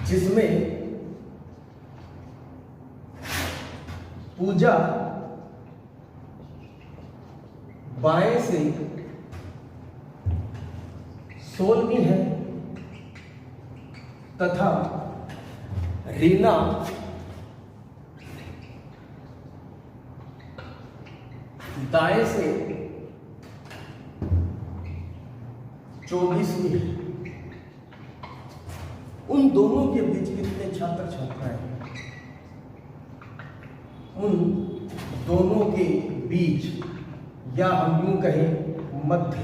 जिसमें पूजा बाएं से 16वीं है तथा रीना दाएं से 24वीं है। उन दोनों के बीच कितने छात्र छात्राएं हैं? उन दोनों के बीच, या हम यूं कहें मध्य,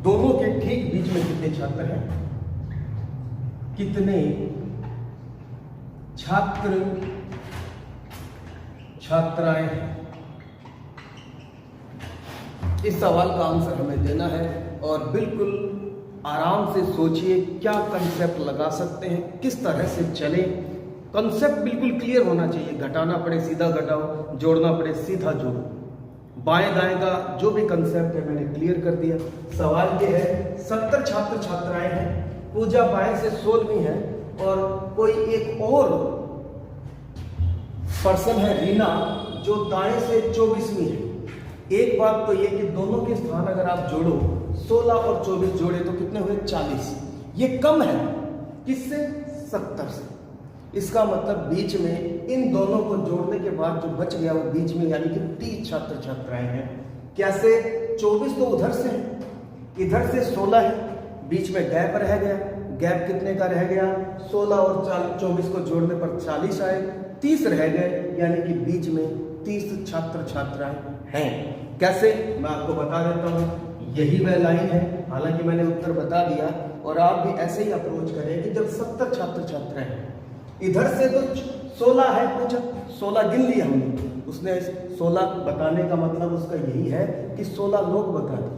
दोनों के ठीक बीच में कितने छात्र हैं? कितने छात्र छात्राएं हैं? इस सवाल का आंसर हमें देना है, और बिल्कुल आराम से सोचिए क्या कंसेप्ट लगा सकते हैं, किस तरह से चले। कंसेप्ट बिल्कुल क्लियर होना चाहिए, घटाना पड़े सीधा घटाओ, जोड़ना पड़े सीधा जोड़ो। बाएं दाएं का जो भी कंसेप्ट है मैंने क्लियर कर दिया। सवाल ये है, 70 छात्र छात्राएं हैं, पूजा बाएं से 16वीं है, और कोई एक और पर्सन है रीना, जो दाएं से 24वीं है। एक बात तो ये कि दोनों के स्थान अगर आप जोड़ो, 16 और 24 जोड़े तो कितने हुए? 40। ये कम है किससे? 70 से। इसका मतलब बीच में इन दोनों को जोड़ने के बाद जो बच गया वो बीच में, यानी कि 30 छात्र छात्राएं हैं। कैसे? 24 तो उधर से है, इधर से 16 है, बीच में गैप रह गया। गैप कितने का रह गया? 16 और 24 को जोड़ने पर 40 आए, 30 रह गए, यानी कि बीच में 30 छात्र छात्राएं हैं। कैसे? मैं आपको बता देता हूं, यही वह लाइन है। हालांकि मैंने उत्तर बता दिया, और आप भी ऐसे ही अप्रोच करें कि जब 70 छात्र छात्राएं हैं, इधर से तो 16 है, कुछ 16 गिन लिया हमने, उसने 16 बताने का मतलब उसका यही है कि 16 लोग बता दिए।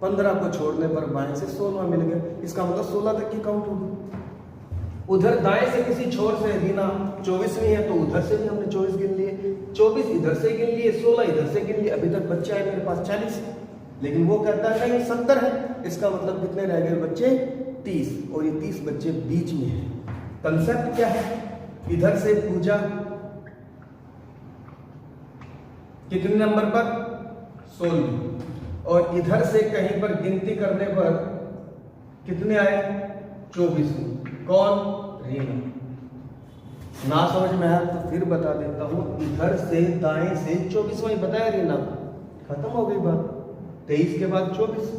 15 को छोड़ने पर बाएं से 16 मिल गया, इसका मतलब 16 तक की काउंट होगी। उधर दाएं से किसी छोर से रीना 24वीं है, तो उधर से भी हमने 24 गिन लिए, 24 इधर से गिन लिए, 16 इधर से गिन लिए। अभी तक बच्चा है मेरे पास 40, लेकिन वो कहता है नहीं 70 है। इसका मतलब कितने रह गए बच्चे? 30, और ये 30 बच्चे बीच में है। कंसेप्ट क्या है? इधर से पूजा कितने नंबर पर? 16, और इधर से कहीं पर गिनती करने पर कितने आए? 24। कौन? रीना। ना समझ में आया तो फिर बता देता हूं, इधर से दाएं से 24वां बताया रीना, खत्म हो गई बात। 23 के बाद 24,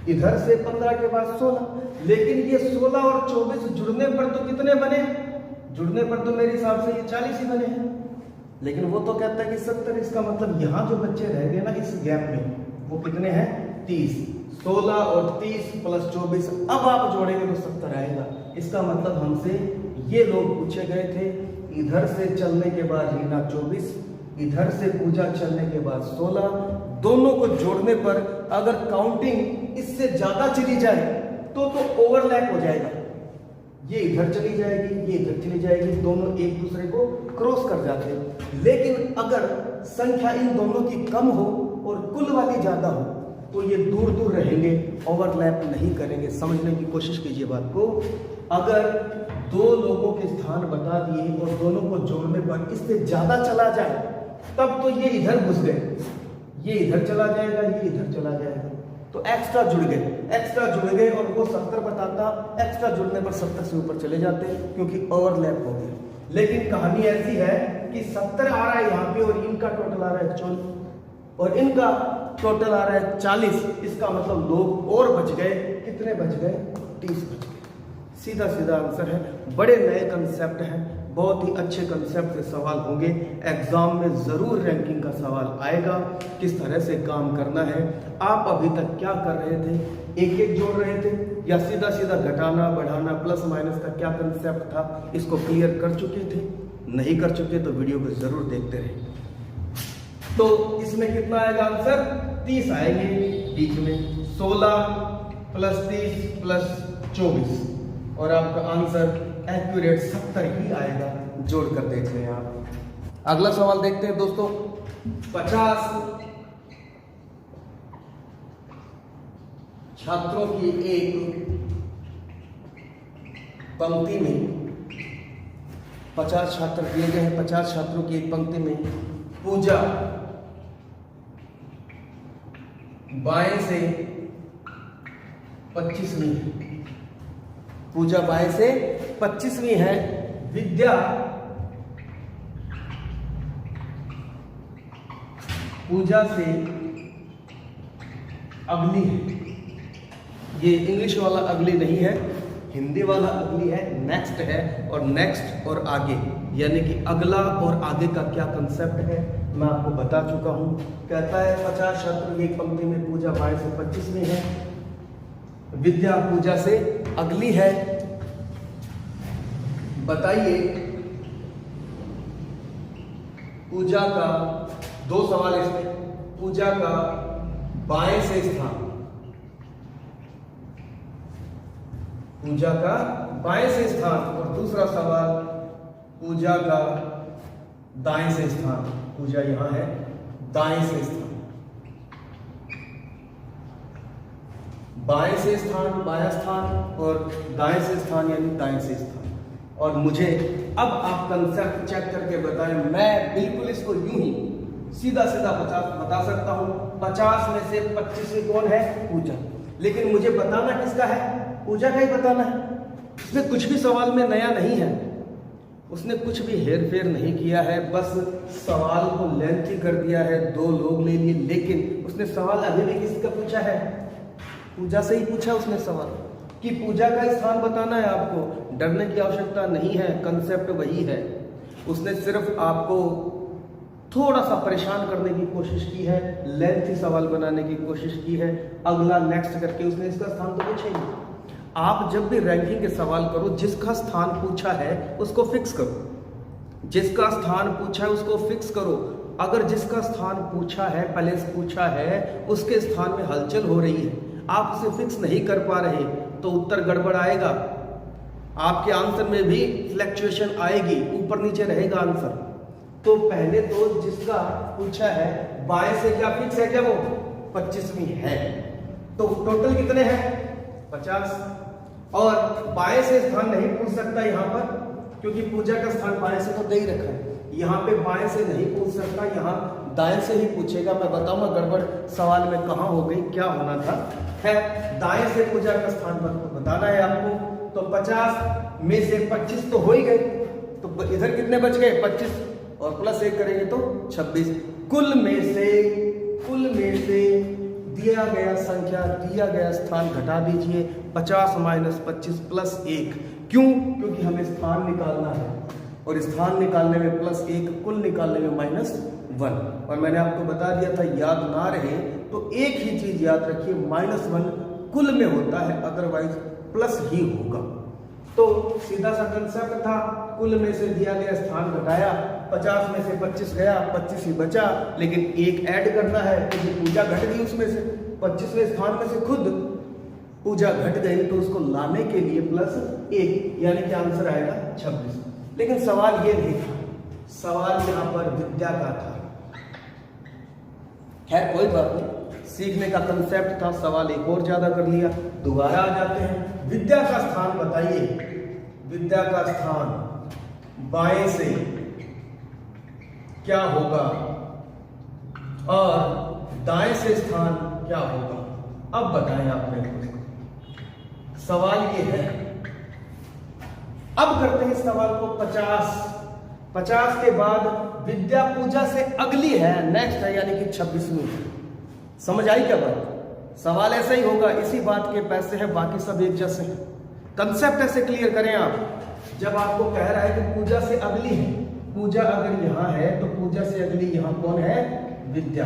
इधर से 15 के बाद 16, लेकिन ये 16 और 24 जुड़ने पर तो कितने बने? जुड़ने पर तो मेरे हिसाब से ये 40 ही बने हैं, लेकिन वो तो कहता है कि 70। इसका मतलब यहाँ जो बच्चे रह गए ना इस गैप में, वो कितने हैं? 30। 16 और 30 प्लस 24, अब आप जोड़ेंगे तो 70 आएगा। इसका मतलब हमसे ये लोग पूछे गए थे, इधर से चलने के बाद रीना 24, इधर से पूजा चलने के बाद 16, दोनों को जोड़ने पर अगर काउंटिंग इससे ज्यादा चली जाए तो ओवरलैप हो जाएगा। ये इधर चली जाएगी, ये इधर चली जाएगी, दोनों एक दूसरे को क्रॉस कर जाते हैं। लेकिन अगर संख्या इन दोनों की कम हो और कुल वाली ज्यादा हो तो ये दूर दूर रहेंगे, ओवरलैप नहीं करेंगे। समझने की कोशिश कीजिए बात को। अगर दो लोगों के स्थान बता दिए और दोनों को जोड़ने पर इससे ज्यादा चला जाए तब तो ये इधर घुस गए, ये इधर चला जाएगा, ये इधर चला जाएगा, तो एक्स्ट्रा जुड़ गए और वो 70 बताता, एक्स्ट्रा जुड़ने पर 70 से ऊपर चले जाते क्योंकि ओवरलैप हो गया। लेकिन कहानी ऐसी है कि 70 आ रहा है यहाँ पे और इनका टोटल आ रहा है 40 और इनका टोटल आ रहा है 40। इसका मतलब लोग और बच गए, कितने बच गए? 30 बच गए। सीधा सीधा आंसर है। बड़े नए कंसेप्ट हैं, बहुत ही अच्छे कंसेप्ट से सवाल होंगे। एग्जाम में जरूर रैंकिंग का सवाल आएगा, किस तरह से काम करना है। आप अभी तक क्या कर रहे थे? एक एक जोड़ रहे थे या सीधा सीधा घटाना बढ़ाना प्लस माइनस का क्या कंसेप्ट था, इसको क्लियर कर चुके थे? नहीं कर चुके तो वीडियो को जरूर देखते रहे। तो इसमें कितना आएगा आंसर? 30 आएंगे बीच में, 16 + 30 + 24 और आपका आंसर एक्यूरेट 70 ही आएगा। जोड़कर देख लें आप। अगला सवाल देखते हैं दोस्तों। 50 छात्रों की एक पंक्ति में 50 छात्र दिए गए हैं। 50 छात्रों की एक पंक्ति में पूजा बाएं से 25वीं है। पूजा बाएं से 25वीं है। विद्या पूजा से अगली है। ये इंग्लिश वाला अगली नहीं है, हिंदी वाला अगली है, नेक्स्ट है। और नेक्स्ट और आगे यानी कि अगला और आगे का क्या कंसेप्ट है मैं आपको बता चुका हूं। कहता है 50 छात्रों की एक पंक्ति में पूजा बाएं से 25वीं है, विद्या पूजा से अगली है। बताइए पूजा का, दो सवाल इसमें, पूजा का बाएं से स्थान, पूजा का बाएं से स्थान। और दूसरा सवाल पूजा का दाएं से स्थान। पूजा यहां है, दाएं से स्थान। बाएं से स्थान बायां स्थान और दाएं से स्थान यानी दाएं से स्थान। और मुझे अब आप कंसेप्ट चेक करके बताएं। मैं बिल्कुल इसको यूं ही सीधा सीधा बता सकता हूं। 50 में से 25वीं कौन है? पूजा। लेकिन मुझे बताना किसका है? पूजा का ही बताना है। उसने कुछ भी सवाल में नया नहीं है, उसने कुछ भी हेर फेर नहीं किया है, बस सवाल को लेंथी कर दिया है, दो लोग ले लिए। लेकिन उसने सवाल अभी भी किसका पूछा है? पूजा से ही पूछा उसने सवाल कि पूजा का स्थान बताना है। आपको डरने की आवश्यकता नहीं है, कंसेप्ट वही है। उसने सिर्फ आपको थोड़ा सा परेशान करने की कोशिश की है, लेंथी सवाल बनाने की कोशिश की है। अगला नेक्स्ट करके उसने इसका स्थान तो पूछा ही नहीं। आप जब भी रैंकिंग के सवाल करो, जिसका स्थान पूछा है उसको फिक्स करो। जिसका स्थान पूछा है उसको फिक्स करो। अगर जिसका स्थान पूछा है, प्लेस पूछा है, उसके स्थान में हलचल हो रही है, आप उसे फिक्स नहीं कर पा रहे तो उत्तर गड़बड़ आएगा। आपके आंसर में भी फ्लैक्चुएशन आएगी, ऊपर नीचे रहेगा आंसर। तो पहले तो जिसका पूछा है बाएं से क्या फिक्स है? क्या वो 25वीं है? तो टोटल कितने हैं? 50। और बाएं से स्थान नहीं पूछ सकता यहां पर, क्योंकि पूजा का स्थान बाएं से तो दे ही रखा है। यहाँ पे बाएं से नहीं पूछ सकता, यहाँ दाएं से ही पूछेगा। मैं बताऊंगा गड़बड़ सवाल में कहाँ हो गई, क्या होना था। है दाएं से पूजा का स्थान बताना है आपको। तो 50 में से 25 तो हो ही गए, तो इधर कितने बच गए? 25 और +1 करेंगे तो 26। कुल में से दिया गया संख्या, दिया गया स्थान घटा दीजिए। 50 - 25 +1। क्यों? क्योंकि हमें स्थान निकालना है और स्थान निकालने में +1, कुल निकालने में -1। और मैंने आपको बता दिया था, याद ना रहे तो एक ही चीज याद रखिए, -1 कुल में होता है, अदरवाइज प्लस ही होगा। तो सीधा सा कंसेप्ट था, कुल में से दिया गया स्थान घटाया, 50 में से 25 गया, 25 ही बचा। लेकिन एक ऐड करना है, क्योंकि पूजा घट गई उसमें से, 25वें स्थान में से खुद पूजा घट गई तो उसको लाने के लिए प्लस 1, यानी कि आंसर आएगा 26। लेकिन सवाल ये नहीं था, सवाल यहां पर विद्या का था। खैर कोई बात नहीं, सीखने का कंसेप्ट था, सवाल एक और ज्यादा कर लिया। दोबारा आ जाते हैं, विद्या का स्थान बताइए। विद्या का स्थान बाएं से क्या होगा और दाएं से स्थान क्या होगा, अब बताएं आप मेरे को। सवाल ये है, अब करते हैं इस सवाल को 50 के बाद विद्या पूजा से अगली है, नेक्स्ट है, यानी कि 26वीं। समझ आई क्या बात? सवाल ऐसा ही होगा, इसी बात के पैसे हैं, बाकी सब एक जैसे हैं। कंसेप्ट ऐसे क्लियर करें आप। जब आपको कह रहा है कि पूजा से अगली है, पूजा अगर यहां है तो पूजा से अगली यहां कौन है? विद्या।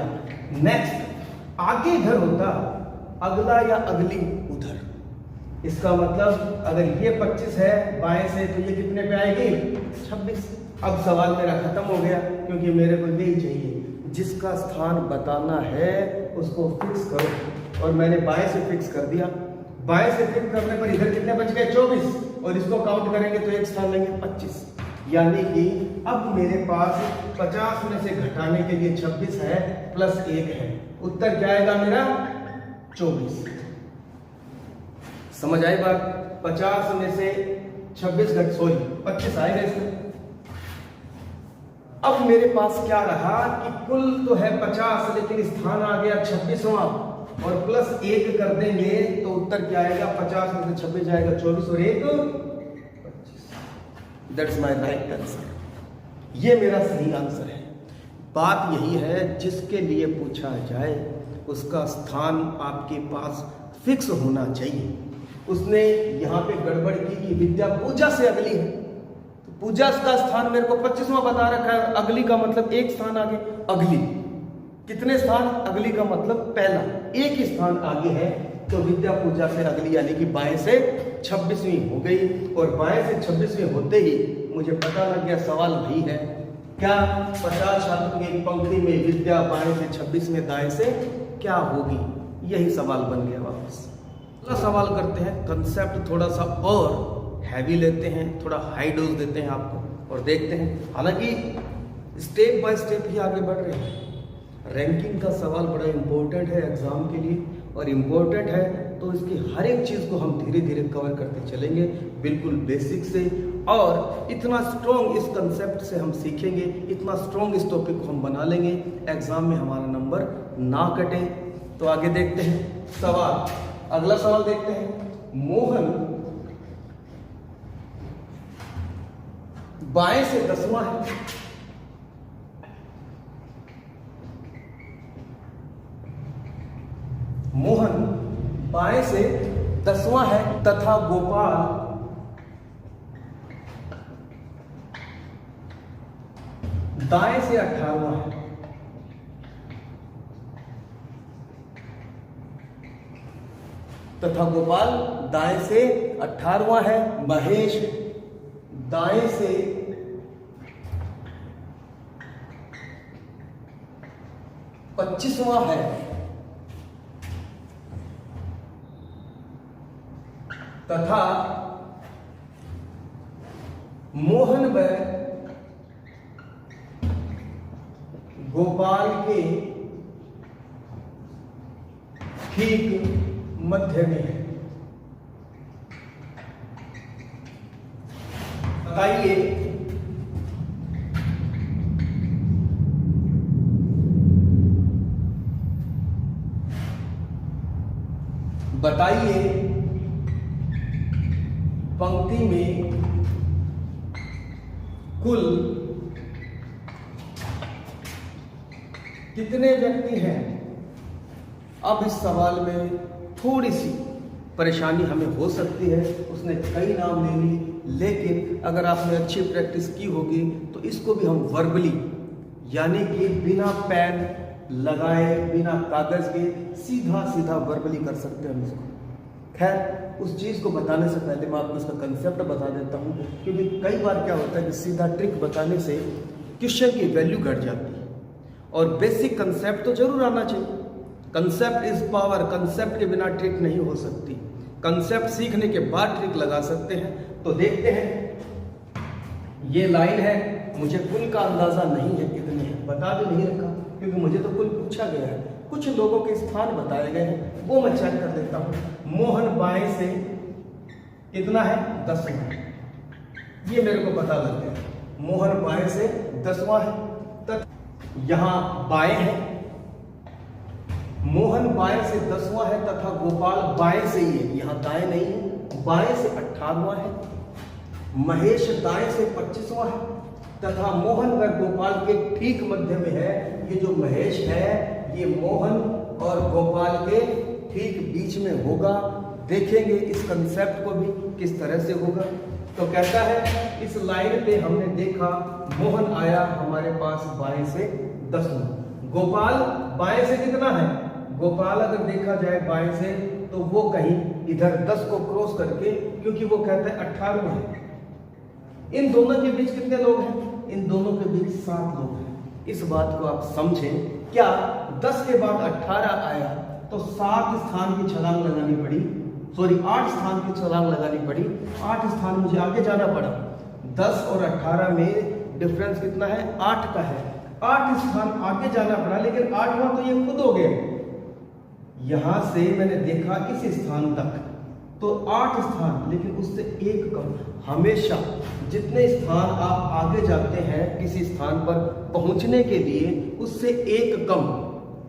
नेक्स्ट आगे इधर होता, अगला या अगली उधर। इसका मतलब अगर ये 25 है बाएं से तो ये कितने पे आएगी? 26। अब सवाल मेरा खत्म हो गया, क्योंकि मेरे को यही चाहिए, जिसका स्थान बताना है उसको फिक्स करो। और मैंने बाएं से फिक्स कर दिया। बाएं से फिक्स करने पर इधर कितने बच गए? 24, और इसको काउंट करेंगे तो एक स्थान लेंगे 25, यानी कि अब मेरे पास 50 में से घटाने के लिए 26 है प्लस 1 है। उत्तर क्या आएगा मेरा? 24। समझ आई बात? 50 में से 25 आएगा इसमें। अब मेरे पास क्या रहा कि कुल तो है 50, लेकिन स्थान आ गया 26वां, और प्लस 1 कर देंगे तो उत्तर क्या आएगा? 50 में से 26 जाएगा 24 और 1 25। That's my right answer. ये मेरा सही आंसर है। बात यही है, जिसके लिए पूछा जाए उसका स्थान आपके पास फिक्स होना चाहिए। उसने यहाँ पे गड़बड़ की कि विद्या पूजा से अगली है, तो पूजा का स्थान मेरे को 25वां बता रखा है, अगली का मतलब एक स्थान आगे। अगली कितने स्थान? अगली का मतलब पहला, एक ही स्थान आगे है, तो विद्या पूजा से अगली यानी कि बाएं से 26वीं हो गई। और बाएं से 26वीं होते ही मुझे पता लग गया सवाल वही है क्या? 50 छात्रों की एक पंक्ति में विद्या बाएं से 26 में दाएं से क्या होगी, यही सवाल बन गया। वापस अगला सवाल करते हैं। कंसेप्ट थोड़ा सा और हैवी लेते हैं, थोड़ा हाई डोज देते हैं आपको, और देखते हैं। हालांकि स्टेप बाय स्टेप ही आगे बढ़ रहे हैं। रैंकिंग का सवाल बड़ा इंपॉर्टेंट है एग्जाम के लिए, और इम्पोर्टेंट है तो इसकी हर एक चीज़ को हम धीरे धीरे कवर करते चलेंगे, बिल्कुल बेसिक से। और इतना स्ट्रॉन्ग इस कंसेप्ट से हम सीखेंगे, इतना स्ट्रॉन्ग इस टॉपिक को हम बना लेंगे, एग्जाम में हमारा नंबर ना कटे। तो आगे देखते हैं सवाल। अगला सवाल देखते हैं। मोहन बाएं से 10वां है, मोहन बाएं से 10वां है तथा गोपाल दाएं से 18वां है। तथा गोपाल दाएं से 18वां है। महेश दाएं से 25वां है तथा मोहन व गोपाल के ठीक मध्य में है। बताइए पंक्ति में कुल कितने व्यक्ति हैं? अब इस सवाल में थोड़ी सी परेशानी हमें हो सकती है, उसने कई नाम ले लिए, लेकिन अगर आपने अच्छी प्रैक्टिस की होगी तो इसको भी हम वर्बली, यानी कि बिना पेन लगाए, बिना कागज के सीधा सीधा वर्बली कर सकते हैं हम इसको। खैर, उस चीज़ को बताने से पहले मैं आपको इसका कंसेप्ट बता देता हूँ, क्योंकि कई बार क्या होता है कि सीधा ट्रिक बताने से क्वेश्चन की वैल्यू घट जाती है, और बेसिक कंसेप्ट तो जरूर आना चाहिए। कंसेप्ट इज पावर, कंसेप्ट के बिना ट्रिक नहीं हो सकती। कंसेप्ट सीखने के बाद ट्रिक लगा सकते हैं। तो देखते हैं, ये लाइन है, मुझे कुल का अंदाजा नहीं है कितने हैं, बता भी नहीं रखा क्योंकि मुझे तो कुल पूछा गया है। कुछ लोगों के स्थान बताए गए हैं, वो मैं चेक कर लेता हूं। मोहन बाएं से कितना है? 10वां, ये मेरे को पता लग गया। मोहन बाएं से 10वां है, तब यहां बाएं है, मोहन बाएं से 10वां है तथा गोपाल बाएं से ही है, यहां दाएं नहीं है, बाएं से 18वां है। महेश दाएं से 25वां है तथा मोहन व गोपाल के ठीक मध्य में है। ये जो महेश है ये मोहन और गोपाल के ठीक बीच में होगा। देखेंगे इस कंसेप्ट को भी किस तरह से होगा। तो कहता है इस लाइन पे हमने देखा मोहन आया हमारे पास बाएं से 10वां, गोपाल बाएं से कितना है? गोपाल अगर देखा जाए बाएं से तो वो कहीं इधर 10 को क्रॉस करके, क्योंकि वो कहता है 18वां है। इन दोनों के बीच कितने लोग हैं? इन दोनों के बीच 7 लोग हैं। इस बात को आप समझें, क्या 10 के बाद 18 आया तो 7 स्थान की छलांग लगानी पड़ी, सॉरी 8 स्थान की छलांग लगानी पड़ी, 8 स्थान मुझे आगे जाना पड़ा। 10 और 18 में डिफरेंस कितना है? 8 का है। 8 स्थान आगे जाना पड़ा, लेकिन 8वां तो ये खुद हो गया। यहां से मैंने देखा इस स्थान तक तो 8 स्थान, लेकिन उससे एक कम। हमेशा जितने स्थान आप आगे जाते हैं किसी स्थान पर पहुंचने के लिए, उससे एक कम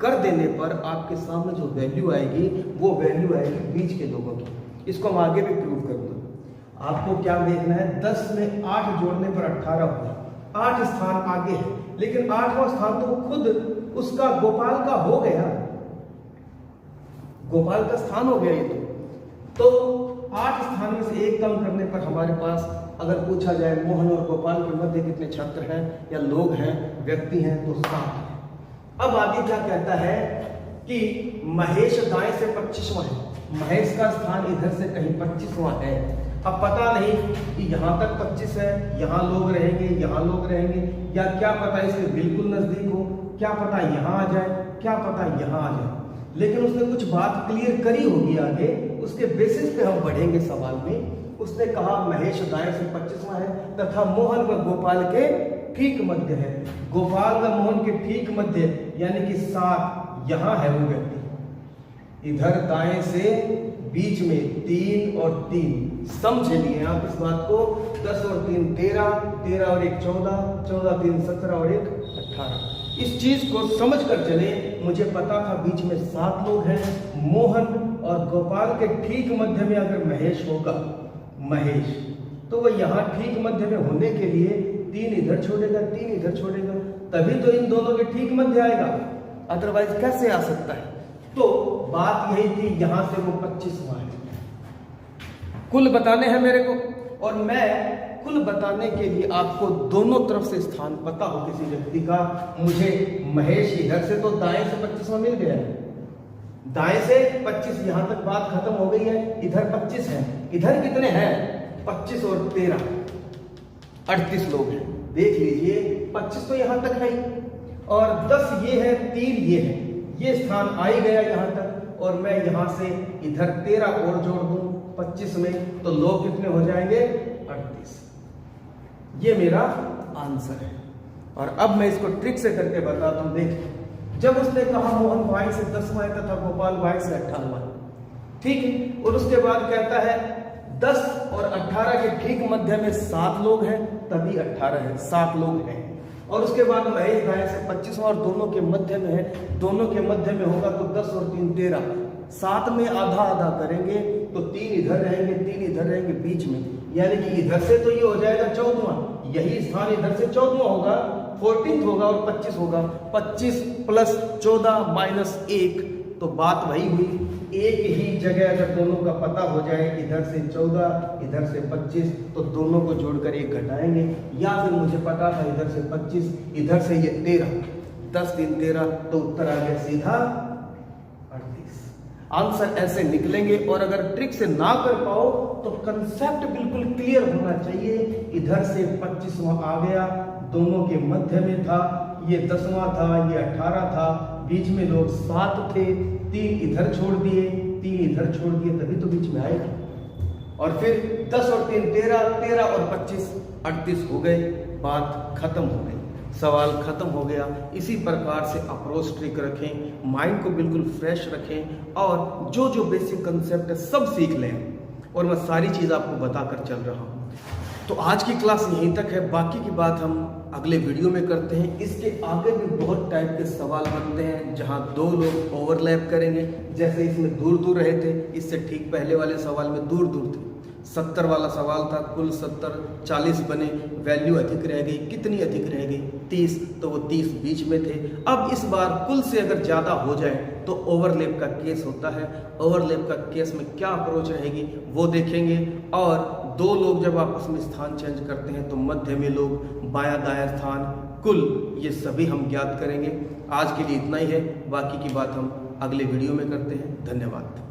कर देने पर आपके सामने जो वैल्यू आएगी वो वैल्यू आएगी बीच के लोगों की। इसको हम आगे भी प्रूव करूंगा। आपको क्या देखना है? 10 में 8 जोड़ने पर 18 होगा। 8 स्थान आगे है, लेकिन 8वां स्थान तो खुद उसका गोपाल का हो गया, गोपाल का स्थान हो गया ये तो 8 स्थान में से एक कम करने पर हमारे पास, अगर पूछा जाए मोहन और गोपाल के मध्य कितने छात्र हैं या लोग हैं, व्यक्ति हैं, तो 7 है। अब आगे क्या कहता है कि महेश दाएं से 25वां है। महेश का स्थान इधर से कहीं 25वां है। अब पता नहीं कि यहां तक 25 है, यहां लोग रहेंगे, यहां लोग रहेंगे, या क्या पता इसके बिल्कुल नजदीक हो, क्या पता यहां आ जाए, क्या पता यहां आ जाए। लेकिन उसने कुछ बात क्लियर करी होगी आगे, उसके बेसिस पे हम बढ़ेंगे सवाल में। उसने कहा महेश दाएं से 25वां है तथा मोहन व गोपाल के ठीक मध्य है। गोपाल व मोहन के ठीक मध्य यानी कि 7 यहां है वो व्यक्ति। इधर दाएं से बीच में 3 और 3, समझ लिए आप इस बात को। 10 और 3 13, 13 और 1 14, 14 3 17 और 1 18। इस चीज को समझ कर चले। मुझे पता था बीच में 7 लोग हैं। मोहन और गोपाल के ठीक मध्य में अगर महेश होगा, महेश, तो वह यहाँ ठीक मध्य में होने के लिए 3 इधर छोड़ेगा, 3 इधर छोड़ेगा, तभी तो इन दोनों के ठीक मध्य आएगा, अदरवाइज कैसे आ सकता है। तो बात यही थी, यहां से वो 25वां है। कुल बताने हैं मेरे को, और मैं कुल बताने के लिए आपको दोनों तरफ से स्थान पता हो किसी व्यक्ति का। मुझे महेश इधर से तो दाएं से 25वां मिल गया है, दाएं से 25, यहां तक बात खत्म हो गई है। इधर 25 है, इधर कितने हैं? 25 और 13 38 लोग हैं। देख लीजिए 25 तो यहां तक है ही, और 10 ये है, 3 ये है, ये स्थान आ ही गया यहां तक। और मैं यहां से इधर 13 और जोड़ दूं 25 में, तो लोग कितने हो जाएंगे? 38। ये मेरा आंसर है। और अब मैं इसको ट्रिक से करके बताता हूं। देख, जब उसने कहा मोहन बाएं से 10वां है तथा गोपाल बाएं से 18वां, ठीक है, और उसके बाद कहता है 10 और 18 के ठीक मध्य में 7 लोग हैं, तभी 18 है, 7 लोग हैं। और उसके बाद महेश दाएं से 25वां और दोनों के मध्य में है, दोनों के मध्य में होगा तो 10 और 3 13, 7 में आधा आधा करेंगे तो 3 इधर रहेंगे, 3 इधर रहेंगे बीच में, यानी कि इधर से तो ये हो जाएगा 14वां, यही स्थान इधर से 14वां होगा, 14th होगा और 25 होगा। 25 प्लस 14 माइनस 1, तो बात वही हुई। एक ही जगह अगर दोनों का पता हो जाए, इधर से 14 इधर से 25, तो दोनों को जोड़कर 1 घटाएंगे। या फिर मुझे पता था इधर से 25 इधर से ये 13, 10 3 13, तो उत्तर आ गया सीधा 38। आंसर ऐसे निकलेंगे। और अगर ट्रिक से ना कर पाओ तो कंसेप्ट बिल्कुल क्लियर होना चाहिए। इधर से 25वां आ गया, दोनों के मध्य में था, ये 10वां था, ये 18 था, बीच में लोग 7 थे, 3 इधर छोड़ दिए, 3 इधर छोड़ दिए तभी तो बीच में आएगा। और फिर 10 और 3 13, 13 और 25 38 हो गए, बात खत्म हो गई, सवाल खत्म हो गया। इसी प्रकार से अप्रोच ट्रिक रखें, माइंड को बिल्कुल फ्रेश रखें और जो जो बेसिक कंसेप्ट है सब सीख लें। और मैं सारी चीज़ आपको बताकर चल रहा हूँ। तो आज की क्लास यहीं तक है, बाकी की बात हम अगले वीडियो में करते हैं। इसके आगे भी बहुत टाइप के सवाल बनते हैं जहां 2 लोग ओवरलैप करेंगे। जैसे इसमें दूर दूर रहे थे, इससे ठीक पहले वाले सवाल में दूर दूर थे। 70 वाला सवाल था, कुल 70, 40 बने, वैल्यू अधिक रह गई। कितनी अधिक रह गई? 30, तो वो 30 बीच में थे। अब इस बार कुल से अगर ज़्यादा हो जाए तो ओवरलैप का केस होता है। ओवरलैप का केस में क्या अप्रोच रहेगी वो देखेंगे। और 2 लोग जब आपस में स्थान चेंज करते हैं तो मध्य में लोग, बायां दायां स्थान, कुल, ये सभी हम ज्ञात करेंगे। आज के लिए इतना ही है, बाकी की बात हम अगले वीडियो में करते हैं। धन्यवाद।